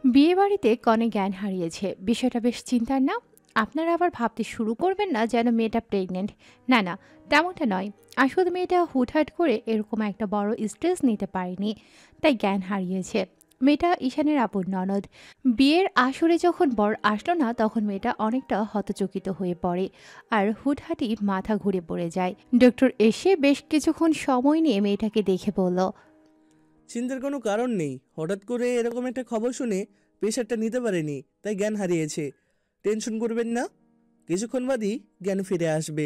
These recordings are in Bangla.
বিয়ে বাড়িতে কনে জ্ঞান হারিয়েছে, বিষয়টা বেশ চিন্তার না? আপনারা আবার ভাবতে শুরু করবেন না যেন মেয়েটা প্রেগনেন্ট। না না, তেমনটা নয়। আসলে মেয়েটা হুটহাট করে এরকম একটা বড় স্ট্রেস নিতে পারেনি, তাই জ্ঞান হারিয়েছে। মেয়েটা ঈশানের আপন ননদ। বিয়ের আসরে যখন বর আসলো না, তখন মেয়েটা অনেকটা হতচকিত হয়ে পড়ে আর হুটহাটি মাথা ঘুরে পড়ে যায়। ডক্টর এসে বেশ কিছুক্ষণ সময় নিয়ে মেয়েটাকে দেখে বলল, চিন্তার কোনো কারণ নেই, হঠাৎ করে এরকম একটা খবর শুনে প্রেশারটা নিতে পারেনি, তাই জ্ঞান হারিয়েছে। টেনশন করবেন না, কিছুক্ষণ বাদই জ্ঞান ফিরে আসবে।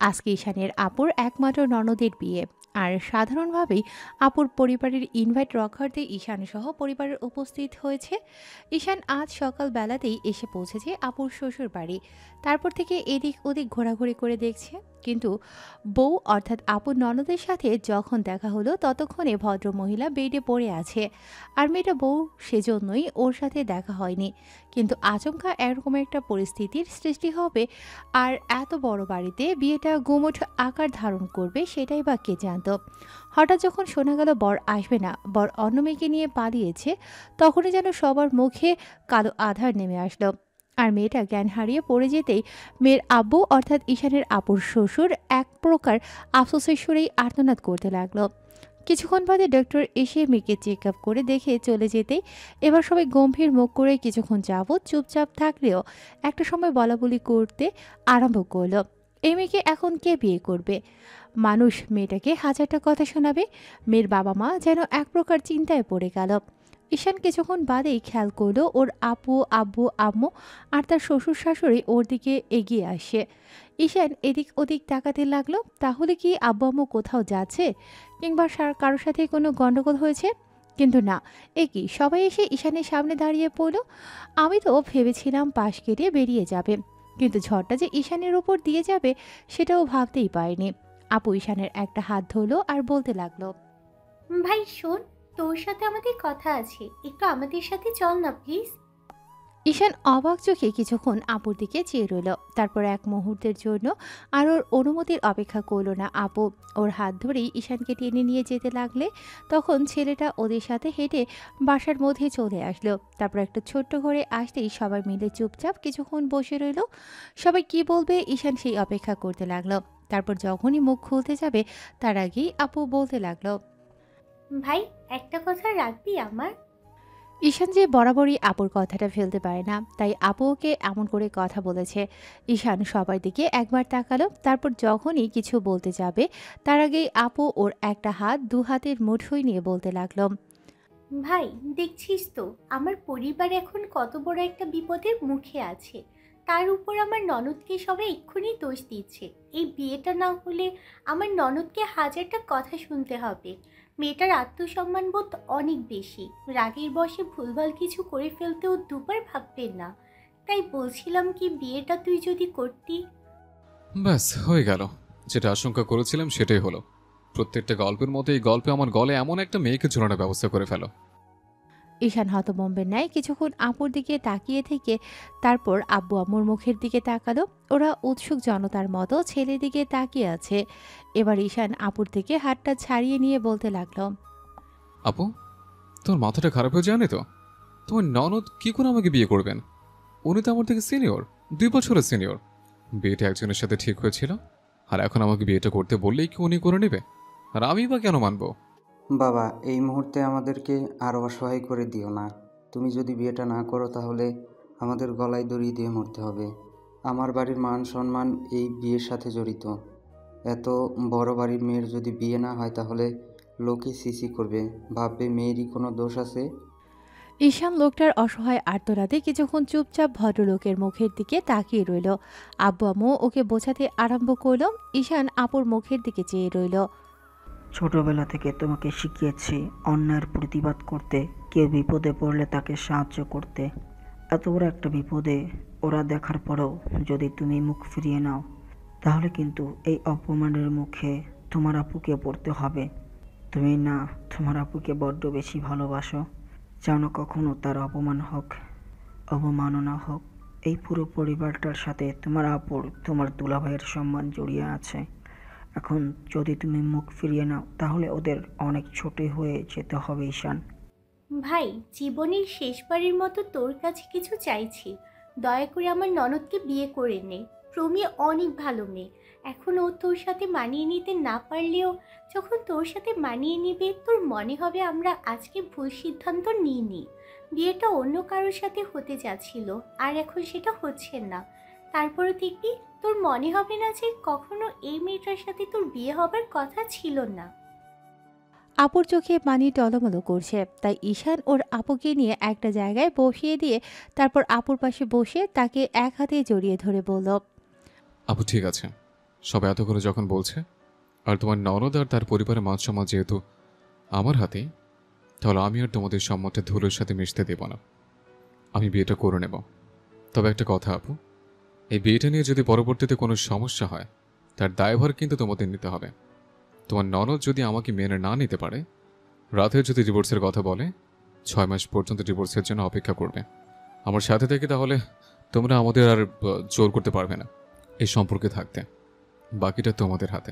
আজকে ঈশানের আপুর একমাত্র ননদের বিয়ে, আর সাধারণভাবেই আপুর পরিবারের ইনভাইট রক্ষার্থে ঈশান সহ পরিবারের উপস্থিত হয়েছে। ঈশান আজ সকাল বেলাতেই এসে পৌঁছেছে আপুর শ্বশুর বাড়ি। তারপর থেকে এদিক ওদিক ঘোরাঘুরি করে দেখছে, কিন্তু বউ অর্থাৎ আপুর ননদের সাথে যখন দেখা হলো ততক্ষণে ভদ্র মহিলা বেডে পড়ে আছে। আর মেয়েটা বউ, সেজন্যই ওর সাথে দেখা হয়নি। কিন্তু আচমকা এরকম একটা পরিস্থিতির সৃষ্টি হবে আর এত বড় বাড়িতে বিয়েটা গুমোট আকার ধারণ করবে, সেটাই বা কে জানত। হঠাৎ যখন শোনা গেল বর আসবে না, বর অন্য মেয়েকে নিয়ে পালিয়েছে, তখনই যেন সবার মুখে কালো আধার নেমে আসলো। আর মেয়েটা জ্ঞান হারিয়ে পড়ে যেতেই মেয়ের আব্বু অর্থাৎ ঈশানের আপুর শ্বশুর এক প্রকার আফসোসের সুরেই আর্তনাদ করতে লাগলো। কিছুক্ষণ বাদে ডক্টর এসে মেয়েকে চেক আপ করে দেখে চলে যেতেই এবার সবাই গম্ভীর মুখ করে কিছুক্ষণ যাবৎ চুপচাপ থাকলেও একটা সময় বলাবলি করতে আরম্ভ করলো, এই মেয়েকে এখন কে বিয়ে করবে? মানুষ মেয়েটাকে হাজারটা কথা শোনাবে। মেয়ের বাবা মা যেন এক প্রকার চিন্তায় পড়ে গেল। ঈশান কিছুক্ষণ বাদেই খেয়াল করলো ওর আপু, আব্বু, আম্মু আর তার শ্বশুর শাশুড়ি ওর দিকে এগিয়ে আসে। ঈশান এদিক ওদিক তাকাতে লাগলো, তাহলে কি আব্বু আম্মু কোথাও যাচ্ছে, কিংবা কারোর সাথে কোনো গন্ডগোল হয়েছে? কিন্তু না, এ কি, সবাই এসে ঈশানের সামনে দাঁড়িয়ে পড়ল। আমি তো ভেবেছিলাম পাশ কেটে বেরিয়ে যাবে, কিন্তু ঝড়টা যে ঈশানের উপর দিয়ে যাবে সেটাও ভাবতেই পারিনি। আপু ঈশানের একটা হাত ধরলো আর বলতে লাগলো, ভাই শোন, তোর সাথে আমাদের কথা আছে, একটু আমাদের সাথে চল না প্লিজ। ঈশান অবাক চোখে কিছুক্ষণ আপুর দিকে চেয়ে রইল। তারপর এক মুহূর্তের জন্য আর ওর অনুমতির অপেক্ষা করলো না আপু। ওর হাত ধরেই ঈশানকে টেনে নিয়ে যেতে লাগলে তখন ছেলেটা ওদের সাথে হেঁটে বাসার মধ্যে চলে আসলো। তারপর একটা ছোট্ট ঘরে আসতেই সবাই মিলে চুপচাপ কিছুক্ষণ বসে রইল। সবাই কি বলবে ঈশান সেই অপেক্ষা করতে লাগলো। তারপর যখনই মুখ খুলতে যাবে তার আগেই আপু বলতে লাগলো, ভাই, একটা কথা রাখবি আমার? ঈশান যে বরাবরই আপুর কথাটা ফেলতে পারে না, তাই আপু ওকে এমন করে কথা বলেছে। ঈশান সবার দিকে একবার তাকালো, তারপর যখনই কিছু বলতে যাবে তার আগেই আপু ওর একটা হাত দু হাতের মুঠোয় নিয়ে বলতে লাগলো, ভাই, দেখছিস তো আমার পরিবার এখন কত বড় একটা বিপদের মুখে আছে। তার উপর আমার ননদকে সবাই এক্ষুনি দোষ দিচ্ছে। এই বিয়েটা না হলে আমার ননদকে হাজারটা কথা শুনতে হবে। মেয়েটার আত্মসম্মান বোধ অনেক বেশি, রাগের বশে ভুলভাল কিছু করে ফেলতেও দুবার ভাববেন না। তাই বলছিলাম কি, বিয়েটা তুই যদি করতি। ব্যাস হয়ে গেল। যেটা আশঙ্কা করেছিলাম সেটাই হলো। প্রত্যেকটা গল্পের মতো এই গল্পে আমার গলে এমন একটা মেয়েকে ঝোলানোর ব্যবস্থা করে ফেলো। ঈশান হতভম্বের ন্যায় কিছুক্ষণ আপুর দিকে তাকিয়ে থেকে তারপর আব্বু আম্মুর মুখের দিকে তাকালো। ওরা উৎসুক জনতার মতো ছেলের দিকে তাকিয়ে আছে। এবার ঈশান আপুর থেকে হাতটা ছাড়িয়ে নিয়ে বলতে লাগলো, আপু, তোমার মাথাটা খারাপ হয়ে যায়নি তো? তোমার ননদ কি করে আমাকে বিয়ে করবেন? উনি তো আমার থেকে সিনিয়র, 2 বছরের সিনিয়র। বিয়েটা একজনের সাথে ঠিক হয়েছিল, আর এখন আমাকে বিয়েটা করতে বললেই কি উনি করে নেবে? আর আমি বা কেন মানবো? বাবা, এই মুহূর্তে আমাদেরকে আরও অসহায় করে দিও না। তুমি যদি বিয়েটা না করো তাহলে আমাদের গলায় দড়ি দিয়ে মরতে হবে। আমার বাড়ির মান সম্মান এই বিয়ের সাথে জড়িত। এত বড় বাড়ির মেয়ের যদি বিয়ে না হয় তাহলে লোকে সিসি করবে, ভাববে মেয়েরই কোনো দোষ আছে। ঈশান লোকটার অসহায় আর্তনাদে কিছুক্ষণ চুপচাপ ভদ্রলোকের মুখের দিকে তাকিয়ে রইল। আব্বু আম্মু ওকে বোঝাতে আরম্ভ করলো। ঈশান আপুর মুখের দিকে চেয়ে রইল। ছোটবেলা থেকে তোমাকে শিখিয়েছি অন্যায়ের প্রতিবাদ করতে, কেউ বিপদে পড়লে তাকে সাহায্য করতে। এত বড় একটা বিপদে ওরা দেখার পরেও যদি তুমি মুখ ফিরিয়ে নাও, তাহলে কিন্তু এই অপমানের মুখে তোমার আপুকে পড়তে হবে। তুমি না তোমার আপুকে বড্ড বেশি ভালোবাসো, চাও না কখনো তার অপমান হোক, অবমাননা হোক। এই পুরো পরিবারটার সাথে তোমার আপুর, তোমার দুলাভাইয়ের সম্মান জড়িয়ে আছে। এখন যদি তুমি মুখ ফিরিয়ে নাও তাহলে ওদের অনেক ছোট হয়ে যেতে হবে ঈশান। ভাই, জীবনের শেষবারের মতো তোর কাছে কিছু চাইছি। দয়া করে আমার ননদকে বিয়ে করে নে। প্রমি অনেক ভালো মেয়ে। এখন ও তোর সাথে মানিয়ে নিতে না পারলেও যখন তোর সাথে মানিয়ে নিবে তোর মনে হবে আমরা আজকে ভুল সিদ্ধান্ত নিইনি। বিয়েটা অন্য কারোর সাথে হতে যাচ্ছিল, আর এখন সেটা হচ্ছে না। তারপরও দেখবি তোর মনে হবে না যে কখনো এই মেয়েটার সাথে তোর বিয়ে হবার কথা ছিল না। আপুর চোখে পানি টলমলো করছে, তাই ঈশান ওর আপুকে নিয়ে একটা জায়গায় বসিয়ে দিয়ে তারপর আপুর পাশে বসে তাকে এক হাতে জড়িয়ে ধরে বলল, আপু ঠিক আছে, সবাই এত করে যখন বলছে, আর তোমার ননদ আর তার পরিবারের মান সম্মান যেহেতু আমার হাতে, তাহলে আমি আর তোমাদের সম্মতে ধুলোর সাথে মিশতে দেব না। আমি বিয়েটা করে নেব। তবে একটা কথা আপু, এই বিয়েটা নিয়ে যদি পরবর্তীতে কোনো সমস্যা হয় তার দায়ভার কিন্তু তোমাদের নিতে হবে। তোমার ননদ যদি আমাকে মেনে না নিতে পারে, রাতে যদি ডিভোর্সের কথা বলে, 6 মাস পর্যন্ত ডিভোর্সের জন্য অপেক্ষা করবে আমার সাথে থেকে, তাহলে তোমরা আমাদের আর জোর করতে পারবে না এই সম্পর্কে থাকতে। বাকিটা তোমাদের হাতে।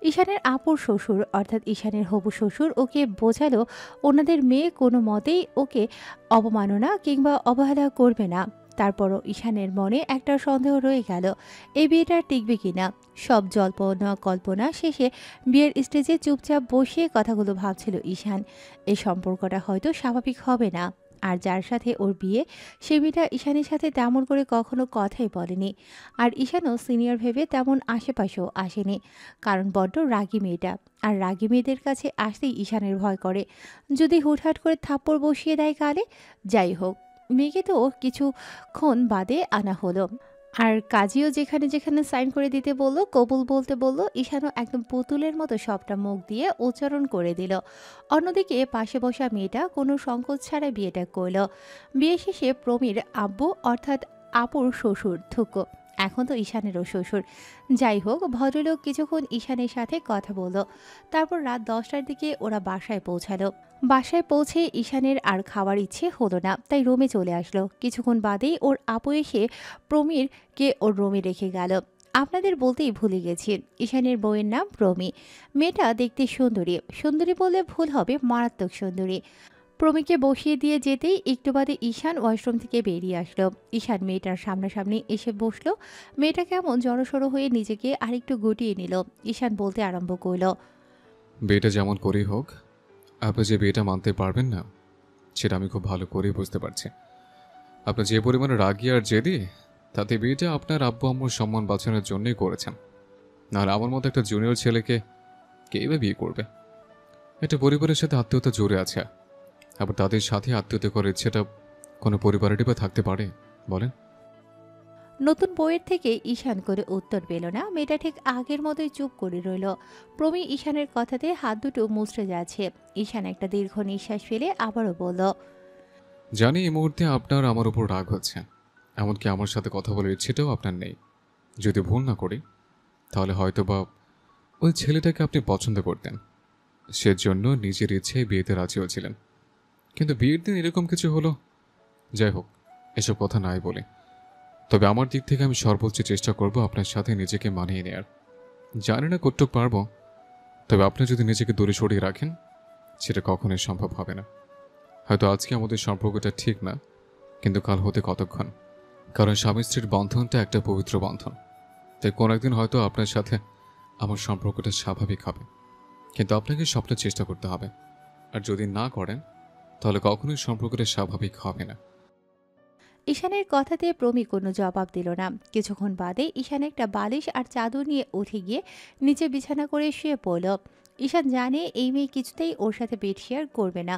ঈশানের আপুর শ্বশুর অর্থাৎ ঈশানের হবু শ্বশুর ওকে বোঝালো ওনাদের মেয়ে কোনো মতেই ওকে অবমাননা কিংবা অবহেলা করবে না। তারপরও ঈশানের মনে একটা সন্দেহ রয়ে গেল, এই বিয়েটা টিকবে কিনা। সব জল্পনা কল্পনা শেষে বিয়ের স্টেজে চুপচাপ বসে কথাগুলো ভাবছিল ঈশান। এই সম্পর্কটা হয়তো স্বাভাবিক হবে না। আর যার সাথে ওর বিয়ে সে মেয়েটা ঈশানের সাথে তেমন করে কখনো কথাই বলেনি। আর ঈশানও সিনিয়র ভেবে তেমন আশেপাশেও আসেনি, কারণ বড্ড রাগী মেয়েটা। আর রাগী মেয়েদের কাছে আসতেই ঈশানের ভয় করে, যদি হুটহাট করে থাপ্পড় বসিয়ে দেয় গালে। যাই হোক, মেয়েকে তো কিছুক্ষণ বাদে আনা হলো। আর কাজীও যেখানে যেখানে সাইন করে দিতে বলল, কবুল বলতে বলল, ঈশানও একদম পুতুলের মতো সবটা মুখ দিয়ে উচ্চারণ করে দিল। অন্যদিকে পাশে বসা মেয়েটা কোনো সংকোচ ছাড়া বিয়েটা করল। বিয়ে শেষে প্রমীর আব্বু অর্থাৎ আপুর শ্বশুর থুকো, এখন তো ঈশানেরও শ্বশুর। যাই হোক, ভদ্রলোক কিছুক্ষণ ঈশানের সাথে কথা বলল। তারপর রাত 10টার দিকে ওরা বাসায় পৌঁছালো। বাসায় পৌঁছে ঈশানের আর খাওয়ার ইচ্ছে হলো না, তাই রুমে চলে আসলো। কিছুক্ষণ বাদেই ওর আপু এসে প্রমীরকে ওর রুমে রেখে গেল। আপনাদের বলতেই ভুলে গেছি, ঈশানের বউয়ের নাম প্রমি। মেয়েটা দেখতে সুন্দরী, সুন্দরী বললে ভুল হবে, মারাত্মক সুন্দরী। প্রমীকে বসিয়ে দিয়ে যেতেই একটু বাদে ঈশান ওয়াশরুম থেকে বেরিয়ে আসলো। ঈশান মেয়েটার সামনাসামনি এসে বসলো। মেয়েটা কেমন জড়সড়ো হয়ে নিজেকে আরেকটু গুটিয়ে নিল। ঈশান বলতে আরম্ভ করল, বিয়েটা যেমন করেই হোক, আপনি যে বিয়েটা মানতে পারবেন না সেটা আমি খুব ভালো করেই বুঝতে পারছি। আপনি যে পরিমাণে রাগী আর জেদি, তাতে বিয়েটা আপনার আব্বু আম্মুর সম্মান বাঁচানোর জন্যই করেছেন। আর আমার মতো একটা জুনিয়র ছেলেকে কেই বা বিয়ে করবে? একটা পরিবারের সাথে আত্মীয়তা জুড়ে আছে, আবার তাদের সাথে আত্মীয়তা করার ইচ্ছেটা কোনো পরিবারেরই বা থাকতে পারে বলেন? নতুন বইয়ের থেকে ঈশান করে উত্তর পেল না। মেয়েটা ঠিক আগের মতোই চুপ করে রইল। প্রমি ঈশানের কথাতে হাত দুটো মুচড়ে যাচ্ছে। ঈশান একটা দীর্ঘ নিঃশ্বাস ফেলে আবারও বলল, জানি এই মুহূর্তে আপনার আমার উপর রাগ হচ্ছে, এমনকি আমার সাথে কথা বলার ইচ্ছেটাও আপনার নেই। যদি ভুল না করি, তাহলে হয়তো বা ওই ছেলেটাকে আপনি পছন্দ করতেন, সেজন্য নিজের ইচ্ছায় বিয়েতে রাজি হয়েছিলেন। কিন্তু বিয়ের দিন এরকম কিছু হলো। যাই হোক, এসব কথা নাই বলে, তবে আমার দিক থেকে আমি সর্বোচ্চ চেষ্টা করব আপনার সাথে নিজেকে মানিয়ে নেয়ার। জানি না কতটুক পারবো, তবে আপনি যদি নিজেকে দূরে সরিয়ে রাখেন সেটা কখনোই সম্ভব হবে না। হয়তো আজকে আমাদের সম্পর্কটা ঠিক না, কিন্তু কাল হতে কতক্ষণ? কারণ স্বামী স্ত্রীর বন্ধনটা একটা পবিত্র বন্ধন। তাই কোনো একদিন হয়তো আপনার সাথে আমার সম্পর্কটা স্বাভাবিক হবে, কিন্তু আপনাকে সবটা চেষ্টা করতে হবে। আর যদি না করেন, তাহলে কখনোই সম্পর্কটা স্বাভাবিক হবে না। ঈশানের কথাতে প্রমি কোনো জবাব দিল না। কিছুক্ষণ বাদে ঈশান একটা বালিশ আর চাদর নিয়ে উঠে গিয়ে নিচে বিছানা করে শুয়ে পড়ল। ঈশান জানে এই মেয়ে কিছুতেই ওর সাথে বেড শেয়ার করবে না।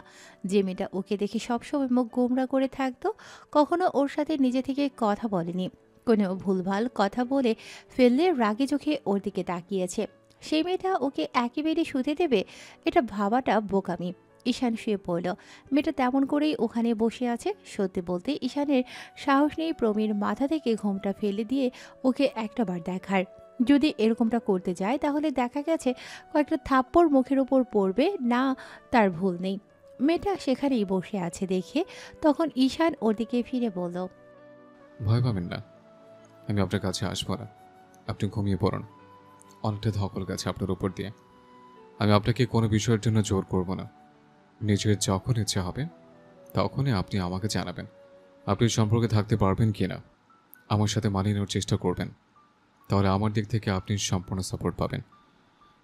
যে মেয়েটা ওকে দেখে সবসময় মুখ গোমরা করে থাকতো, কখনো ওর সাথে নিজে থেকে কথা বলেনি, কোনো ভুলভাল কথা বলে ফেললে রাগে চোখে ওর দিকে তাকিয়েছে, সেই মেয়েটা ওকে একেবারে শুতে দেবে, এটা ভাবাটা বোকামি। ঈশান শুয়ে পড়ল। মেয়েটা তেমন করেই ওখানে বসে আছে। সত্যি বলতে ঈশানের সাহস নেই প্রমীর মাথা থেকে ঘোমটা ফেলে দিয়ে ওকে একটাবার দেখার। যদি এরকমটা করতে যায় তাহলে দেখা গেছে কয়েকটা থাপ্পড় মুখের ওপর পড়বে না, তার ভুল নেই। মেয়েটা সেখানেই বসে আছে দেখে তখন ঈশান ওর দিকে ফিরে বলল, ভয় পাবেন না, আমি আপনার কাছে আসবো না। আপনি ঘুমিয়ে পড়ুন, অনেকটা ধকল গেছে আপনার উপর দিয়ে। আমি আপনাকে কোনো বিষয়ের জন্য জোর করব না। নিজের যখন ইচ্ছে হবে তখনই আপনি আমাকে জানাবেন আপনি সম্পর্কে থাকতে পারবেন কিনা, আমার সাথে মানিয়ে নেওয়ার চেষ্টা করবেন। তাহলে আমার দিক থেকে আপনি সম্পূর্ণ সাপোর্ট পাবেন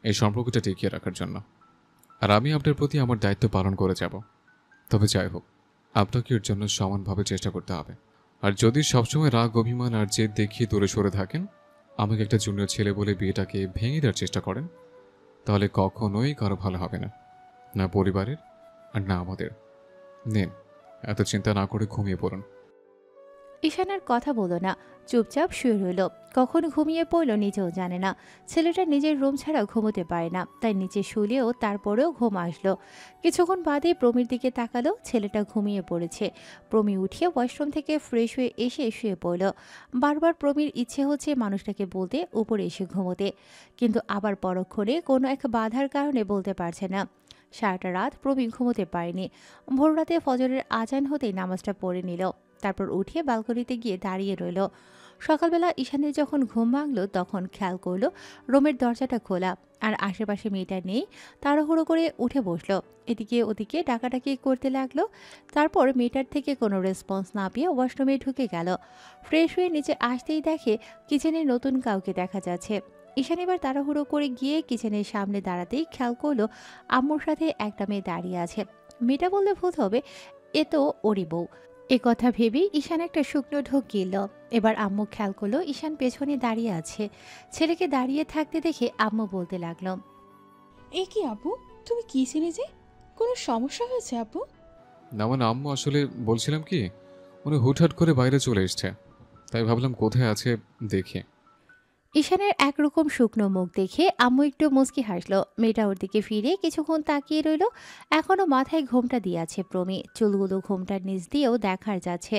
এই সম্পর্কটা টিকিয়ে রাখার জন্য। আর আমি আপনার প্রতি আমার দায়িত্ব পালন করে যাব। তবে যাই হোক, আপনাকে এর জন্য সমানভাবে চেষ্টা করতে হবে। আর যদি সবসময় রাগ, অভিমান আর জেদ দেখিয়ে দূরে সরে থাকেন, আমাকে একটা জুনিয়র ছেলে বলে বিয়েটাকে ভেঙে দেওয়ার চেষ্টা করেন, তাহলে কখনোই কারো ভালো হবে না, না পরিবারের আর না আমাদের। নিন, এত চিন্তা না করে ঘুমিয়ে পড়ুন। ঈশান আর কথা বলল না, চুপচাপ শুয়ে রইল। কখন ঘুমিয়ে পড়ল নিজেও জানে না। ছেলেটা নিজের রুম ছাড়া ঘুমোতে পারে না, তাই নিচে শুলেও তারপরেও ঘুম আসলো। কিছুক্ষণ বাদে প্রমির দিকে তাকালো, ছেলেটা ঘুমিয়ে পড়েছে। প্রমি উঠিয়ে ওয়াশরুম থেকে ফ্রেশ হয়ে এসে শুয়ে পড়ল। বারবার প্রমির ইচ্ছে হচ্ছে মানুষটাকে বলতে উপরে এসে ঘুমোতে, কিন্তু আবার পরক্ষণে কোনো এক বাধার কারণে বলতে পারছে না। সারাটা রাত প্রমি ঘুমোতে পারেনি। ভোররাতে ফজরের আজান হতেই নামাজটা পড়ে নিল, তারপর উঠে ব্যালকনিতে গিয়ে দাঁড়িয়ে রইল। সকালবেলা ঈশানের যখন ঘুম ভাঙল তখন খেয়াল করলো রুমের দরজাটা খোলা, আর আশেপাশে মেয়েটা নেই। তাড়াহুড়ো করে উঠে বসলো, এদিকে ওদিকে ডাকাডাকি করতে লাগলো। তারপর মেয়েটার থেকে কোনো রেসপন্স না পেয়ে ওয়াশরুমে ঢুকে গেল। ফ্রেশ হয়ে নিচে আসতেই দেখে কিচেনে নতুন কাউকে দেখা যাচ্ছে। ঈশান এবার তাড়াহুড়ো করে গিয়ে কিচেনের সামনে দাঁড়াতেই খেয়াল করলো আম্মুর সাথে একটা মেয়ে দাঁড়িয়ে আছে। মেয়েটা বললে ভুল হবে, এ তো ওরই বউ। এ কথা ভেবেই ঈশান একটা শুকনো ঢোক গিলল। এবার আম্মু খেয়াল করলো ঈশান পেছনে দাঁড়িয়ে আছে। ছেলেকে দাঁড়িয়ে থাকতে দেখে আম্মু বলতে লাগলো, এ কি আপু, তুমি কি ছিলে যে? কোনো সমস্যা হয়েছে আপু? না মানে আম্মু, আসলে বলছিলাম কি, উনি হুটহাট করে বাইরে চলে এসছে, তাই ভাবলাম কোথায় আছে দেখে। ঈশানের একরকম শুকনো মুখ দেখে আম্মু একটু মুচকি হাসলো। মেয়েটা ওর দিকে ফিরে কিছুক্ষণ তাকিয়ে রইল। এখনো মাথায় ঘোমটা দিয়ে আছে প্রমি, চুলগুলো ঘোমটার নিচ দিয়েও দেখার যাচ্ছে।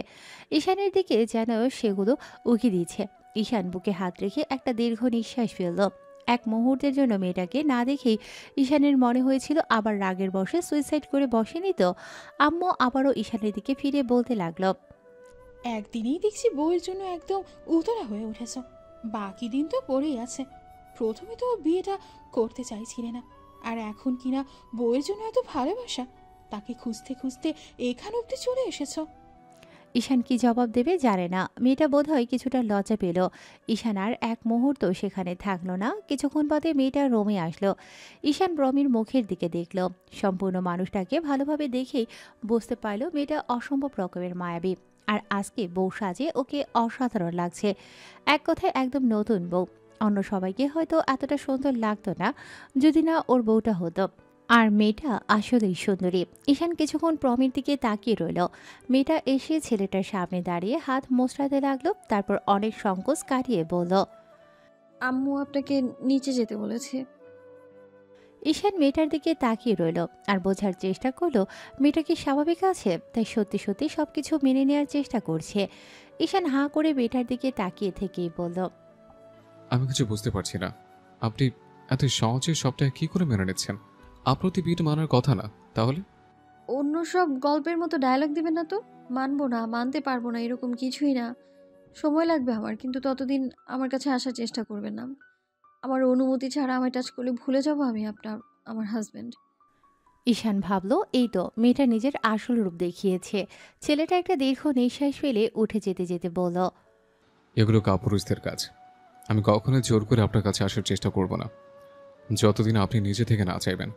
ঈশানের দিকে যেন সেগুলো উকি দিচ্ছে। ঈশান বুকে হাত রেখে একটা দীর্ঘ নিঃশ্বাস ফেলল। এক মুহূর্তের জন্য মেয়েটাকে না দেখেই ঈশানের মনে হয়েছিল আবার রাগের বশে সুইসাইড করে বসেনি তো। আম্মু আবারও ঈশানের দিকে ফিরে বলতে লাগলো, একদিনেই দেখছি বউয়ের জন্য একদম উতলা হয়ে উঠেছ, বাকি দিন তো পড়েই আছে। প্রথমে তো বিয়েটা করতে চাইছিলে না, আর এখন কিনা বউয়ের জন্য এত ভালোবাসা, তাকে খুঁজতে খুঁজতে এখান অব্দি চলে এসেছো। ঈশান কি জবাব দেবে জানে না। মেয়েটা বোধহয় কিছুটা লজ্জা পেল। ঈশান আর এক মুহূর্ত সেখানে থাকলো না। কিছুক্ষণ বাদে মেয়েটা রুমে আসলো। ঈশান রমির মুখের দিকে দেখল। সম্পূর্ণ মানুষটাকে ভালোভাবে দেখেই বুঝতে পারল মেয়েটা অসম্ভব রকমের মায়াবী। আর আজকে বউ সাজে ওকে অসাধারণ লাগছে। এক কথায় একদম নতুন বউ। অন্য সবাইকে হয়তো এতটা সুন্দর লাগতো না যদি না ওর বউটা হতো। আর মেয়েটা আসলেই সুন্দরী। ঈশান কিছুক্ষণ প্রমির দিকে তাকিয়ে রইল। মেয়েটা এসে ছেলেটার সামনে দাঁড়িয়ে হাত মোচড়াতে লাগলো, তারপর অনেক সংকোচ কাটিয়ে বলল, আম্মু আপনাকে নিচে যেতে বলেছে। ঈশান মেয়েটার দিকে তাকিয়ে রইল আর বোঝার চেষ্টা করলো মেয়েটা কি স্বাভাবিক আছে, তাই সত্যি সত্যি সবকিছু মেনে নেওয়ার চেষ্টা করছে। ঈশান হাঁ করে মেয়েটার দিকে তাকিয়ে থেকেই বলল, আমি কিছু বুঝতে পারছি না, আপনি এত সহজে সবটা কি করে মেনে নিচ্ছেন? আপনার তো বিয়েটা মানার কথা না, তাহলে? অন্য সব গল্পের মতো ডায়লগ দিবেন না তো। মানবো না, মানতে পারবো না, এরকম কিছুই না। সময় লাগবে আমার, কিন্তু ততদিন আমার কাছে আসার চেষ্টা করবেন না। আমার অনুমতি ছাড়া আমায় টাচ করলে ভুলে যাব আমি আমার হাজবেন্ড। ঈশান ভাবল এই তো মেয়েটা নিজের আসল রূপ দেখিয়েছে। ছেলেটা একটা দীর্ঘ নিঃশ্বাস ফেলে উঠে যেতে যেতে বলল, এগুলো কাপুরুষদের কাজ। আমি কখনো জোর করে আপনার কাছে আসার চেষ্টা করব না, যতদিন আপনি নিজে থেকে না চাইবেন।